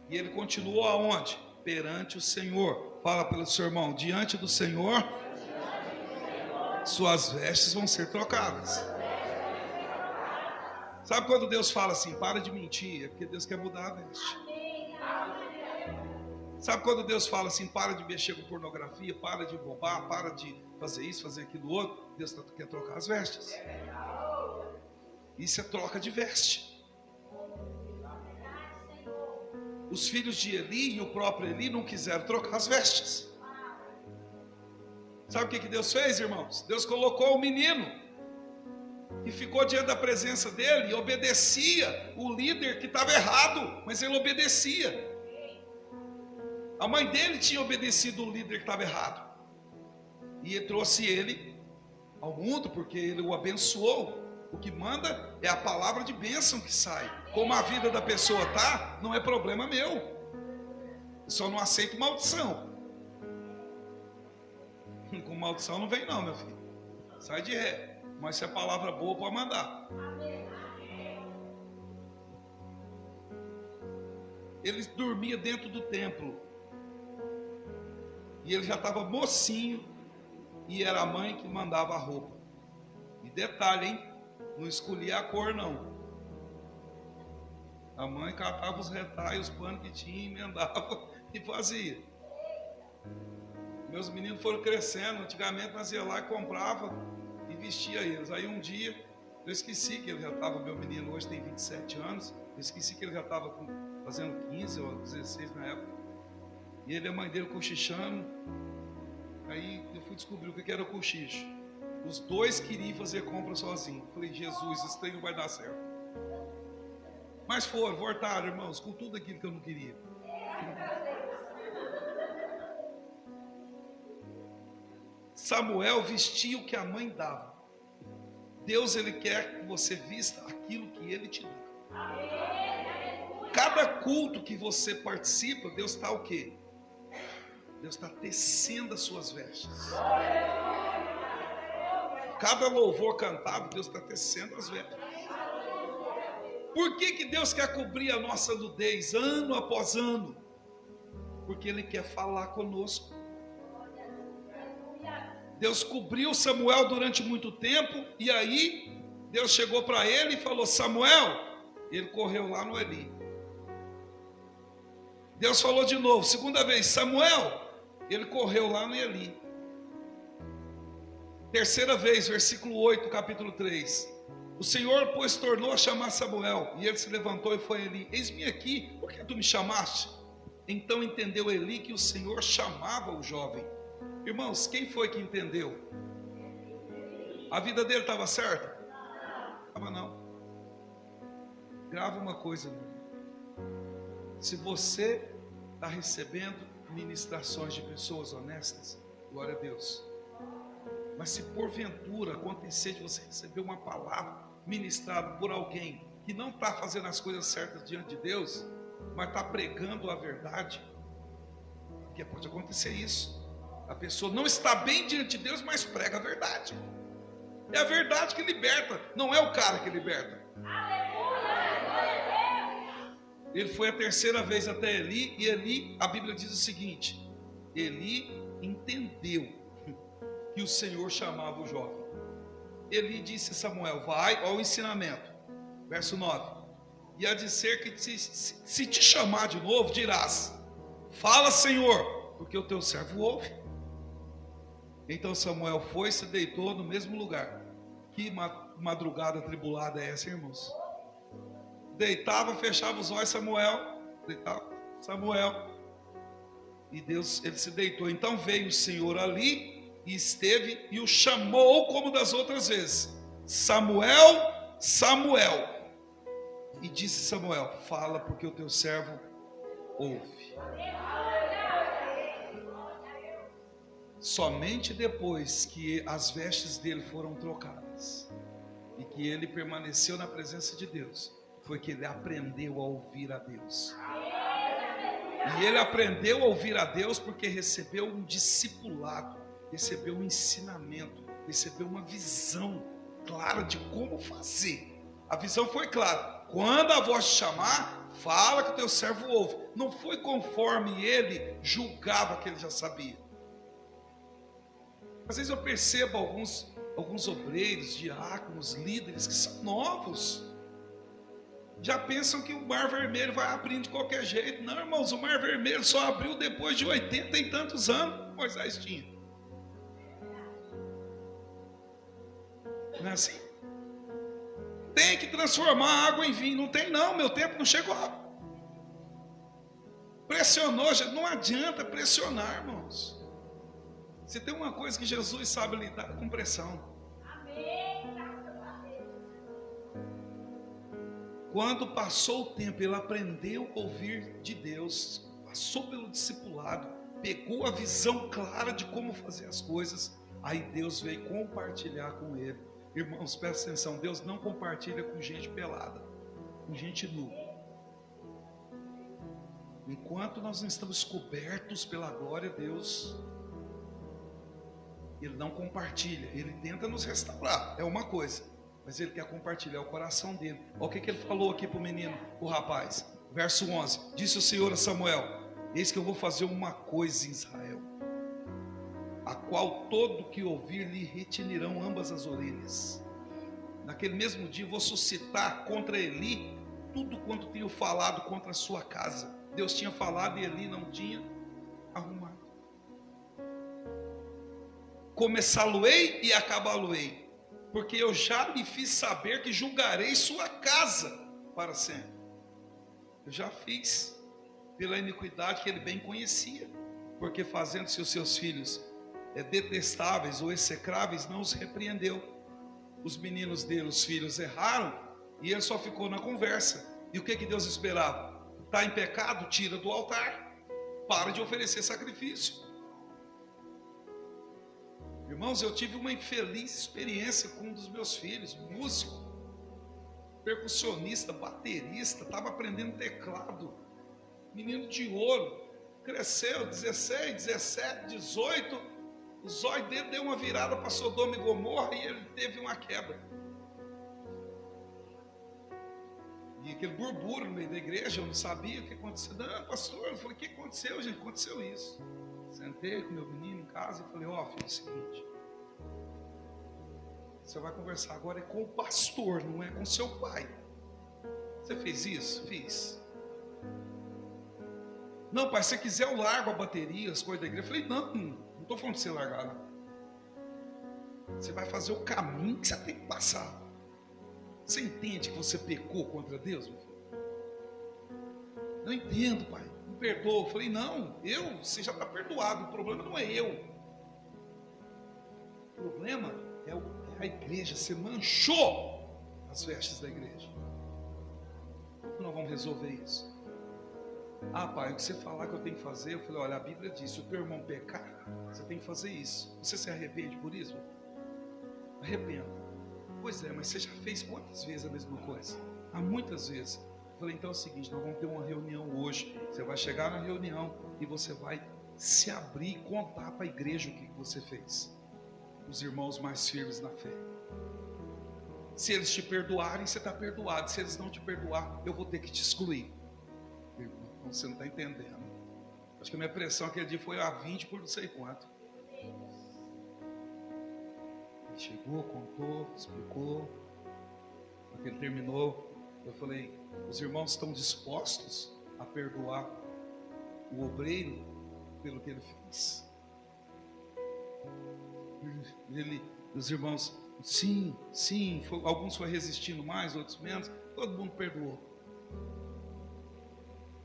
E ele continuou aonde? Perante o Senhor. Fala pelo seu irmão, diante do Senhor, suas vestes vão ser trocadas. Sabe quando Deus fala assim, para de mentir? É porque Deus quer mudar a veste. Sabe quando Deus fala assim, para de mexer com pornografia, para de roubar, para de fazer isso, fazer aquilo outro? Deus quer trocar as vestes. Isso é troca de veste. Os filhos de Eli e o próprio Eli não quiseram trocar as vestes. Sabe o que Deus fez, irmãos? Deus colocou o menino e ficou diante da presença dele e obedecia o líder que estava errado, mas ele obedecia. A mãe dele tinha obedecido o líder que estava errado e ele trouxe ele ao mundo porque ele o abençoou. O que manda é a palavra de bênção que sai. Como a vida da pessoa está, não é problema meu. Eu só não aceito maldição. Com maldição não vem não, meu filho. Sai de ré. Mas se é palavra boa, pode mandar. Ele dormia dentro do templo. E ele já estava mocinho. E era a mãe que mandava a roupa. E detalhe, hein? Não escolhia a cor, não. A mãe catava os retalhos, os panos que tinha, emendava e fazia. Meus meninos foram crescendo. Antigamente nós ia lá e comprava e vestia eles. Aí um dia, eu esqueci que ele já estava, meu menino hoje tem 27 anos, eu esqueci que ele já estava fazendo 15 ou 16 na época. E ele e a mãe dele cochichando. Aí eu fui descobrir o que era o cochicho. Os dois queriam fazer compra sozinhos. Falei, Jesus, isso daí não vai dar certo. Mas voltaram, irmãos, com tudo aquilo que eu não queria. Samuel vestia o que a mãe dava. Deus, ele quer que você vista aquilo que ele te dá. Cada culto que você participa, Deus está o quê? Deus está tecendo as suas vestes. Cada louvor cantado, Deus está tecendo as vestes. Por que Deus quer cobrir a nossa nudez ano após ano? Porque Ele quer falar conosco. Deus cobriu Samuel durante muito tempo, e aí Deus chegou para ele e falou, Samuel, ele correu lá no Eli. Deus falou de novo, segunda vez, Samuel, ele correu lá no Eli. Terceira vez, versículo 8, capítulo 3. O Senhor, pois, tornou a chamar Samuel, e ele se levantou e foi a Eli. Eis-me aqui, por que tu me chamaste? Então entendeu Eli que o Senhor chamava o jovem. Irmãos, quem foi que entendeu? A vida dele estava certa? Estava não. Grava uma coisa, se você está recebendo ministrações de pessoas honestas, glória a Deus. Mas se porventura acontecer de você receber uma palavra ministrada por alguém que não está fazendo as coisas certas diante de Deus, mas está pregando a verdade, porque pode acontecer isso. A pessoa não está bem diante de Deus, mas prega a verdade. É a verdade que liberta, não é o cara que liberta. Ele foi a terceira vez até Eli, e Eli, a Bíblia diz o seguinte, Eli entendeu que o Senhor chamava o jovem. Eli disse a Samuel, vai ao ensinamento, verso 9, e há de ser que se te chamar de novo, dirás, fala Senhor, porque o teu servo ouve. Então Samuel foi e se deitou no mesmo lugar. Que madrugada atribulada é essa, irmãos? Deitava, fechava os olhos, Samuel, deitava, Samuel, e Deus, ele se deitou. Então veio o Senhor ali, e esteve, e o chamou como das outras vezes, Samuel, Samuel, e disse Samuel, fala porque o teu servo ouve. Somente depois que as vestes dele foram trocadas, e que ele permaneceu na presença de Deus, foi que ele aprendeu a ouvir a Deus. E ele aprendeu a ouvir a Deus porque recebeu um discipulado, recebeu um ensinamento, recebeu uma visão clara de como fazer. A visão foi clara. Quando a voz te chamar, fala que o teu servo ouve. Não foi conforme ele julgava que ele já sabia. Às vezes eu percebo alguns obreiros, diáconos, líderes que são novos. Já pensam que o Mar Vermelho vai abrir de qualquer jeito. Não, irmãos, o Mar Vermelho só abriu depois de 80 e tantos anos. Moisés tinha. Não é assim? Tem que transformar a água em vinho. Não tem não, meu tempo não chegou. Pressionou, não adianta pressionar, irmãos. Se tem uma coisa que Jesus sabe lidar com pressão. Quando passou o tempo, ele aprendeu a ouvir de Deus, passou pelo discipulado, pegou a visão clara de como fazer as coisas, aí Deus veio compartilhar com ele. Irmãos, presta atenção, Deus não compartilha com gente pelada, com gente nua. Enquanto nós não estamos cobertos pela glória de Deus, Ele não compartilha, Ele tenta nos restaurar, é uma coisa. Mas Ele quer compartilhar o coração dele. Olha o que Ele falou aqui para o menino, o rapaz. Verso 11. Disse o Senhor a Samuel: eis que eu vou fazer uma coisa em Israel, a qual todo que ouvir lhe retinirão ambas as orelhas. Naquele mesmo dia eu vou suscitar contra Eli tudo quanto tenho falado contra a sua casa. Deus tinha falado e Eli não tinha arrumado. Começá-lo-ei e acabá-lo-ei, porque eu já lhe fiz saber que julgarei sua casa para sempre. Eu já fiz, pela iniquidade que ele bem conhecia, porque fazendo-se os seus filhos detestáveis ou execráveis, não os repreendeu. Os meninos dele, os filhos, erraram, e ele só ficou na conversa. E o que Deus esperava? Está em pecado? Tira do altar, para de oferecer sacrifício. Irmãos, eu tive uma infeliz experiência com um dos meus filhos, músico, percussionista, baterista, estava aprendendo teclado, menino de ouro, cresceu 16, 17, 18, o zóio dele deu uma virada para Sodoma e Gomorra e ele teve uma quebra. E aquele burburinho no meio da igreja, eu não sabia o que aconteceu. Não, pastor, eu falei: o que aconteceu, gente? Aconteceu isso. Sentei com meu menino em casa e falei: ó, filho, é o seguinte, você vai conversar agora com o pastor, não é com seu pai. Você fez isso? Fiz. Não, pai, se você quiser eu largo a bateria, as coisas da igreja. Eu falei: não estou falando de você largar, não. Você vai fazer o caminho que você tem que passar. Você entende que você pecou contra Deus, meu filho? Não entendo, pai, me perdoa. Eu falei: não, você já está perdoado, o problema não é eu. O problema é a igreja, você manchou as vestes da igreja. Como nós vamos resolver isso? Ah, pai, o que você falar que eu tenho que fazer? Eu falei: olha, a Bíblia diz, se o teu irmão pecar, você tem que fazer isso. Você se arrepende por isso? Arrependa. Pois é, mas você já fez quantas vezes a mesma coisa? Há muitas vezes. Eu falei: então é o seguinte, nós vamos ter uma reunião hoje. Você vai chegar na reunião e você vai se abrir e contar para a igreja o que você fez. Os irmãos mais firmes na fé. Se eles te perdoarem, você está perdoado. Se eles não te perdoar, eu vou ter que te excluir. Irmão, você não está entendendo. Acho que a minha pressão aquele dia foi a 20 por não sei quanto. Ele chegou, contou, explicou. Quando ele terminou, eu falei: os irmãos estão dispostos a perdoar o obreiro pelo que ele fez? Os irmãos, sim, alguns foram resistindo mais, outros menos, todo mundo perdoou.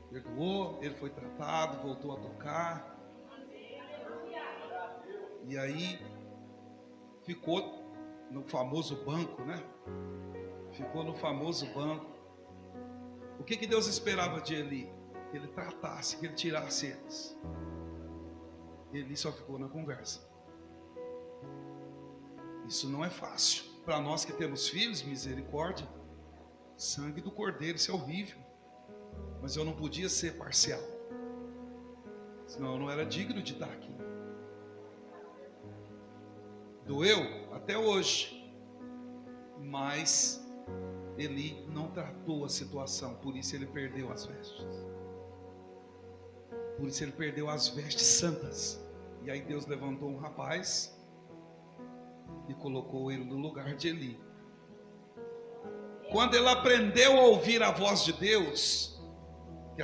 Perdoou, ele foi tratado, voltou a tocar. E aí ficou no famoso banco, né? Ficou no famoso banco. O que Deus esperava de Eli? Que ele tratasse, que ele tirasse eles. Eli só ficou na conversa. Isso não é fácil. Para nós que temos filhos, misericórdia. Sangue do cordeiro, isso é horrível. Mas eu não podia ser parcial. Senão eu não era digno de estar aqui. Doeu até hoje. Mas Eli não tratou a situação. Por isso ele perdeu as vestes. Por isso ele perdeu as vestes santas. E aí Deus levantou um rapaz e colocou ele no lugar de Eli. Quando ele aprendeu a ouvir a voz de Deus, que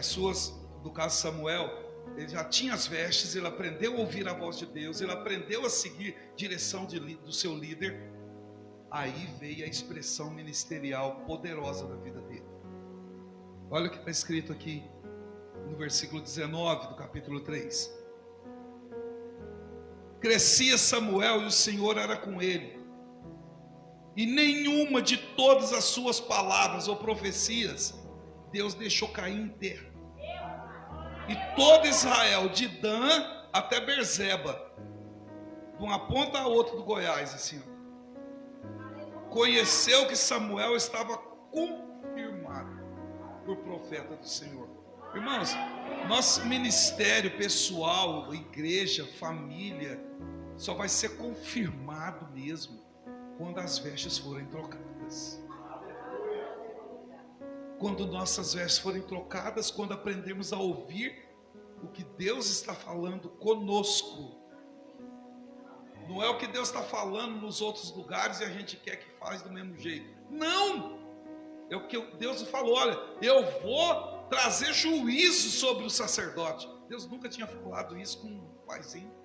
no caso Samuel, ele já tinha as vestes, ele aprendeu a ouvir a voz de Deus, ele aprendeu a seguir a direção do seu líder. Aí veio a expressão ministerial poderosa da vida dele. Olha o que está escrito aqui no versículo 19 do capítulo 3. Crescia Samuel e o Senhor era com ele, e nenhuma de todas as suas palavras ou profecias Deus deixou cair em terra. E todo Israel, de Dan até Berzeba, de uma ponta a outra do Goiás, assim, conheceu que Samuel estava confirmado por profeta do Senhor. Irmãos, nosso ministério pessoal, igreja, família, só vai ser confirmado mesmo quando as vestes forem trocadas. Quando nossas vestes forem trocadas, quando aprendermos a ouvir o que Deus está falando conosco. Não é o que Deus está falando nos outros lugares e a gente quer que faz do mesmo jeito. Não! É o que Deus falou, olha, eu vou trazer juízo sobre o sacerdote. Deus nunca tinha falado isso com um paizinho.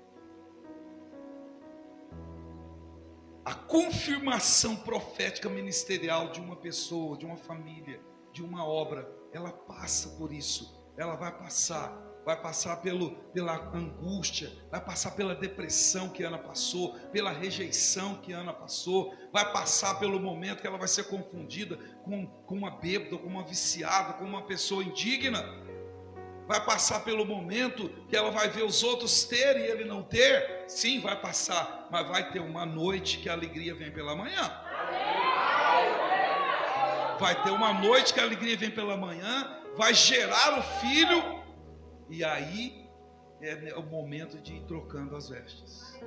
A confirmação profética ministerial de uma pessoa, de uma família, de uma obra, ela passa por isso. Ela vai passar pela angústia, vai passar pela depressão que Ana passou, pela rejeição que Ana passou, vai passar pelo momento que ela vai ser confundida com uma bêbada, com uma viciada, com uma pessoa indigna. Vai passar pelo momento que ela vai ver os outros terem e ele não ter. Sim, vai passar, mas vai ter uma noite que a alegria vem pela manhã. Vai ter uma noite que a alegria vem pela manhã, vai gerar o filho, e aí é o momento de ir trocando as vestes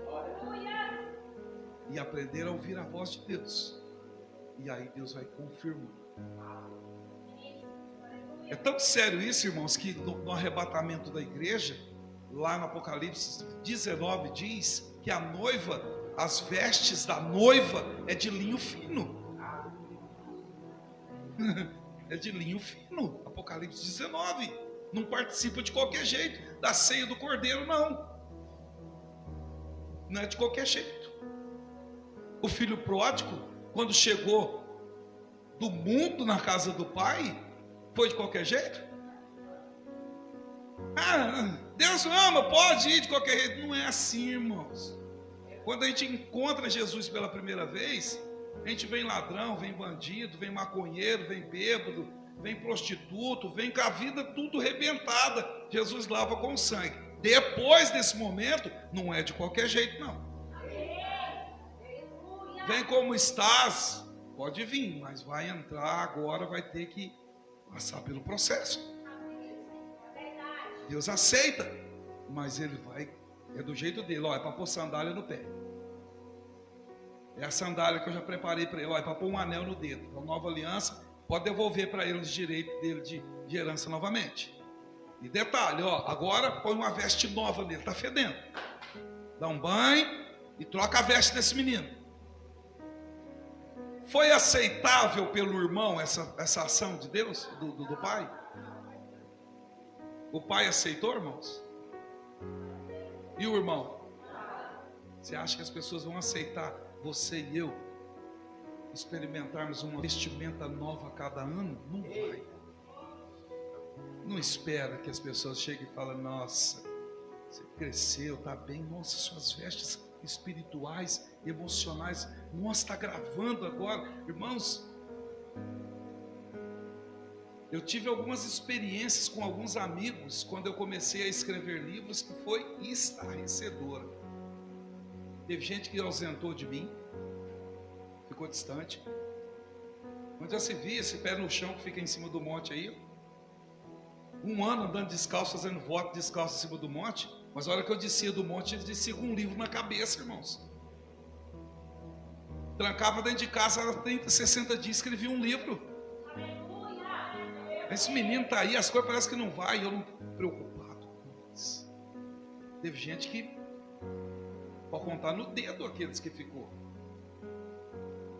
e aprender a ouvir a voz de Deus. E aí Deus vai confirmar. É tão sério isso, irmãos, que no arrebatamento da igreja, lá no Apocalipse 19 diz que a noiva, as vestes da noiva é de linho fino. É de linho fino. Apocalipse 19. Não participa de qualquer jeito da ceia do cordeiro, não. Não é de qualquer jeito. O filho pródigo, quando chegou do mundo na casa do pai, foi de qualquer jeito? Deus ama, pode ir de qualquer jeito. Não é assim, irmãos. Quando a gente encontra Jesus pela primeira vez, a gente vem ladrão, vem bandido, vem maconheiro, vem bêbado, vem prostituto, vem com a vida tudo rebentada. Jesus lava com sangue. Depois desse momento, não é de qualquer jeito, não. Vem como estás, pode vir, mas vai entrar agora, vai ter que passar pelo processo. Deus aceita, mas ele vai, é do jeito dele. Ó, é para pôr sandália no pé. É a sandália que eu já preparei para ele. Ó, é para pôr um anel no dedo. É uma nova aliança. Pode devolver para ele os direitos dele de herança novamente. E detalhe, ó, agora põe uma veste nova nele, está fedendo. Dá um banho e troca a veste desse menino. Foi aceitável pelo irmão essa ação de Deus, do pai? O pai aceitou, irmãos? E o irmão? Você acha que as pessoas vão aceitar você e eu experimentarmos uma vestimenta nova a cada ano? Não vai. Não espera que as pessoas cheguem e falem: nossa, você cresceu, está bem, nossa, suas vestes espirituais, emocionais, nossa, está gravando agora. Irmãos, eu tive algumas experiências com alguns amigos quando eu comecei a escrever livros que foi estarrecedora. Teve gente que ausentou de mim, ficou distante. Onde já se via esse pé no chão que fica em cima do monte aí? Um ano andando descalço, fazendo voto descalço em cima do monte. Mas a hora que eu descia do monte, eu descia com um livro na cabeça, irmãos. Trancava dentro de casa, 30, 60 dias, escrevia um livro. Esse menino está aí, as coisas parecem que não vai, eu não estou preocupado com isso. Teve gente que pode contar no dedo aqueles que ficou.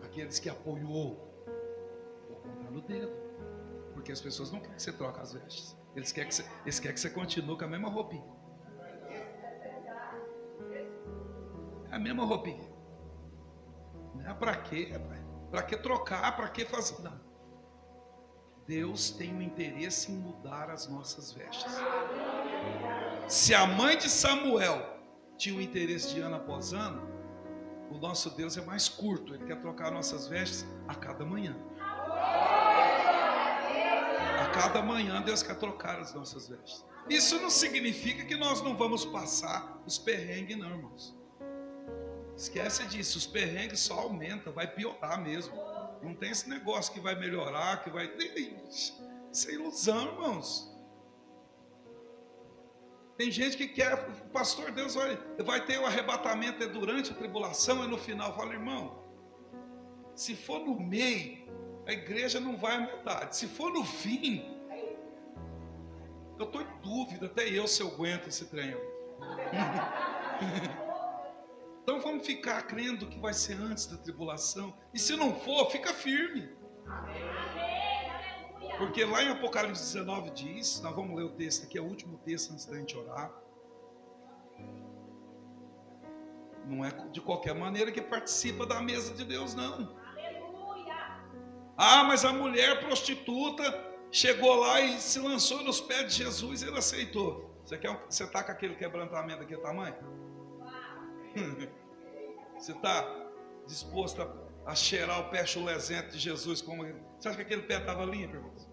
Aqueles que apoiou. Vou no dedo. Porque as pessoas não querem que você troque as vestes. Eles querem que você continue com a mesma roupinha. É a mesma roupinha. Não é para quê, rapaz? Para que trocar? Para que fazer? Não. Deus tem um interesse em mudar as nossas vestes. Se a mãe de Samuel tinha o interesse de ano após ano, o nosso Deus é mais curto. Ele quer trocar nossas vestes a cada manhã. A cada manhã Deus quer trocar as nossas vestes. Isso não significa que nós não vamos passar os perrengues, não, irmãos. Esquece disso, os perrengues só aumentam, vai piorar mesmo. Não tem esse negócio que vai melhorar, que vai... Isso é ilusão, irmãos. Tem gente que quer, pastor, Deus vai ter o arrebatamento durante a tribulação e no final. Fala, irmão, se for no meio, a igreja não vai aumentar. Se for no fim, eu estou em dúvida, até eu se eu aguento esse trem. Então vamos ficar crendo que vai ser antes da tribulação. E se não for, fica firme. Porque lá em Apocalipse 19 diz, nós vamos ler o texto aqui, é o último texto antes da gente orar. Não é de qualquer maneira que participa da mesa de Deus, não. Ah, mas a mulher prostituta chegou lá e se lançou nos pés de Jesus e ele aceitou. Você está com aquele quebrantamento daquele tamanho? Você está disposto a cheirar o pé chulezento de Jesus? Você acha que aquele pé estava limpo, irmãos?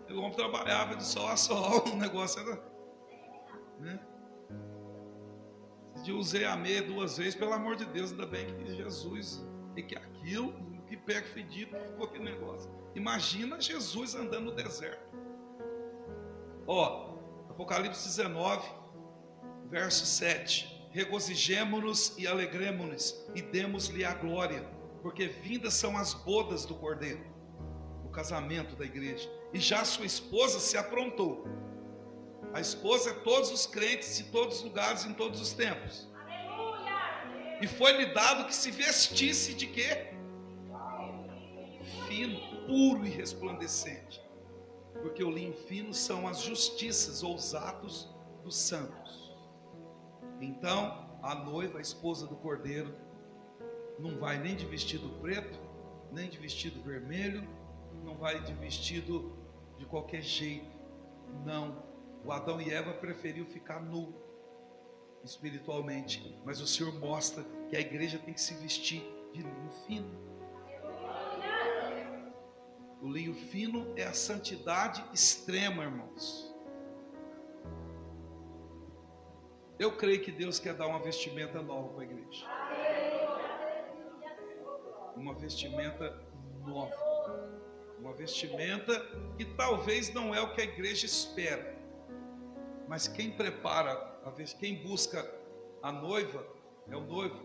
O homem trabalhava de sol a sol, o negócio era... Né? Eu usei a meia 2 vezes, pelo amor de Deus, ainda bem que Jesus, e que aquilo, que pé fedido, ficou aquele negócio. Imagina Jesus andando no deserto. Apocalipse 19, verso 7. Regozijemo-nos e alegremo-nos e demos-lhe a glória, porque vindas são as bodas do Cordeiro, o casamento da igreja, e já sua esposa se aprontou. A esposa é todos os crentes de todos os lugares, em todos os tempos. E foi-lhe dado que se vestisse de quê? Fino, puro e resplandecente, porque o linho fino são as justiças ou os atos dos santos. Então, a noiva, a esposa do Cordeiro, não vai nem de vestido preto, nem de vestido vermelho, não vai de vestido de qualquer jeito. Não, o Adão e Eva preferiu ficar nu espiritualmente, mas o Senhor mostra que a igreja tem que se vestir de linho fino. O linho fino é a santidade extrema, irmãos. Eu creio que Deus quer dar uma vestimenta nova para a igreja. Uma vestimenta nova. Uma vestimenta que talvez não é o que a igreja espera. Mas quem prepara, quem busca a noiva, é o noivo.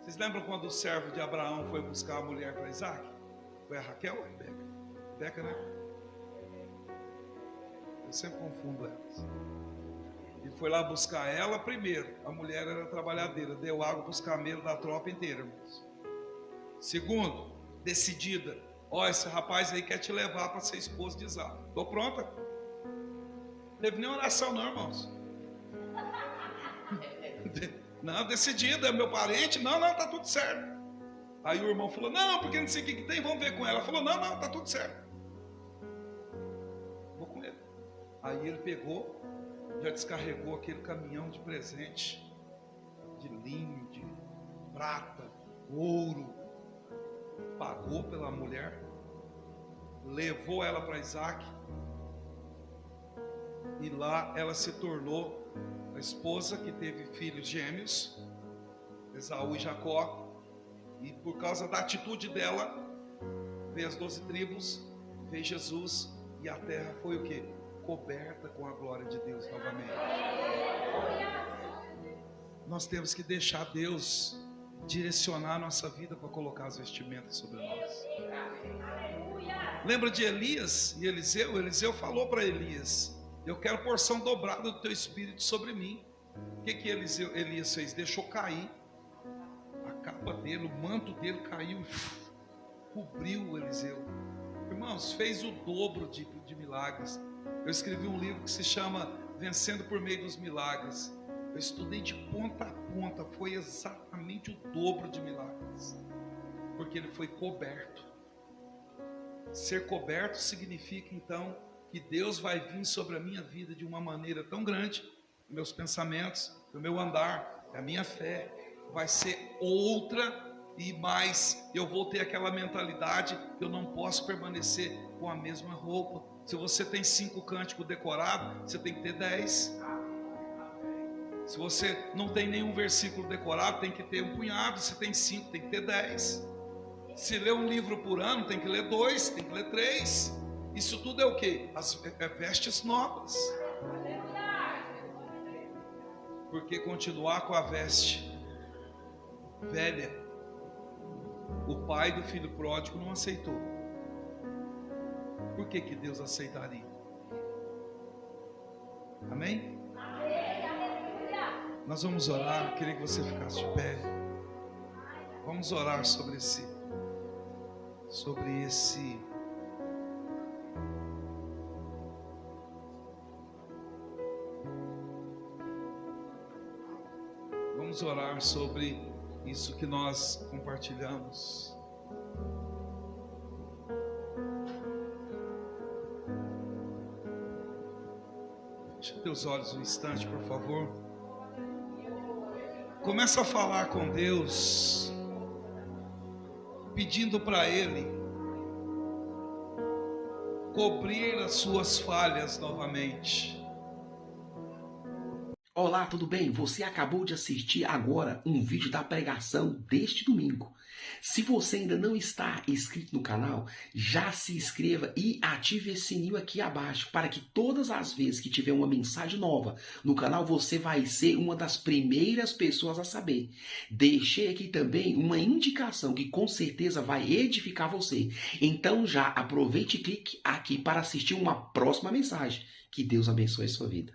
Vocês lembram quando o servo de Abraão foi buscar a mulher para Isaac? Foi a Raquel ou a Rebeca? Rebeca, né? Eu sempre confundo elas. Ele foi lá buscar ela primeiro. A mulher era trabalhadeira, deu água para os camelos da tropa inteira, irmãos. Segundo, decidida. Esse rapaz aí quer te levar para ser esposo de Isaac. Estou pronta. Não teve nem oração não, irmãos. Não, decidida, é meu parente. Não, tá tudo certo. Aí o irmão falou, não, porque não sei o que tem, vamos ver com ela. Ela falou, não, tá tudo certo. Vou com ele. Aí ele pegou, já descarregou aquele caminhão de presente, de linho, de prata, ouro, pagou pela mulher, levou ela para Isaac, e lá ela se tornou a esposa que teve filhos gêmeos, Esaú e Jacó, e por causa da atitude dela, veio as 12 tribos, veio Jesus, e a terra foi o quê? Coberta com a glória de Deus novamente. Nós temos que deixar Deus direcionar a nossa vida para colocar as vestimentas sobre nós. Lembra de Elias e Eliseu? Eliseu falou para Elias, eu quero porção dobrada do teu espírito sobre mim. O que Elias fez? Deixou cair a capa dele, o manto dele caiu, cobriu Eliseu. Irmãos, fez o dobro de milagres. Eu escrevi um livro que se chama Vencendo por Meio dos Milagres. Eu estudei de ponta a ponta, foi exatamente o dobro de milagres, porque ele foi coberto. Ser coberto significa então que Deus vai vir sobre a minha vida de uma maneira tão grande, meus pensamentos, o meu andar, a minha fé vai ser outra, e mais eu vou ter aquela mentalidade que eu não posso permanecer com a mesma roupa. Se você tem 5 cânticos decorados, você tem que ter 10. Se você não tem nenhum versículo decorado, tem que ter um punhado. Se tem 5, tem que ter 10. Se lê um livro por ano, tem que ler 2, tem que ler 3. Isso tudo é o quê? As vestes novas. Porque continuar com a veste velha, o pai do filho pródigo não aceitou. Por que Deus aceitaria? Amém? Nós vamos orar. Eu queria que você ficasse de pé. Vamos orar sobre esse vamos orar sobre isso que nós compartilhamos. Feche teus olhos um instante, por favor. Começa a falar com Deus, pedindo para Ele cobrir as suas falhas novamente. Olá, tudo bem? Você acabou de assistir agora um vídeo da pregação deste domingo. Se você ainda não está inscrito no canal, já se inscreva e ative esse sininho aqui abaixo para que todas as vezes que tiver uma mensagem nova no canal, você vai ser uma das primeiras pessoas a saber. Deixei aqui também uma indicação que com certeza vai edificar você. Então já aproveite e clique aqui para assistir uma próxima mensagem. Que Deus abençoe a sua vida.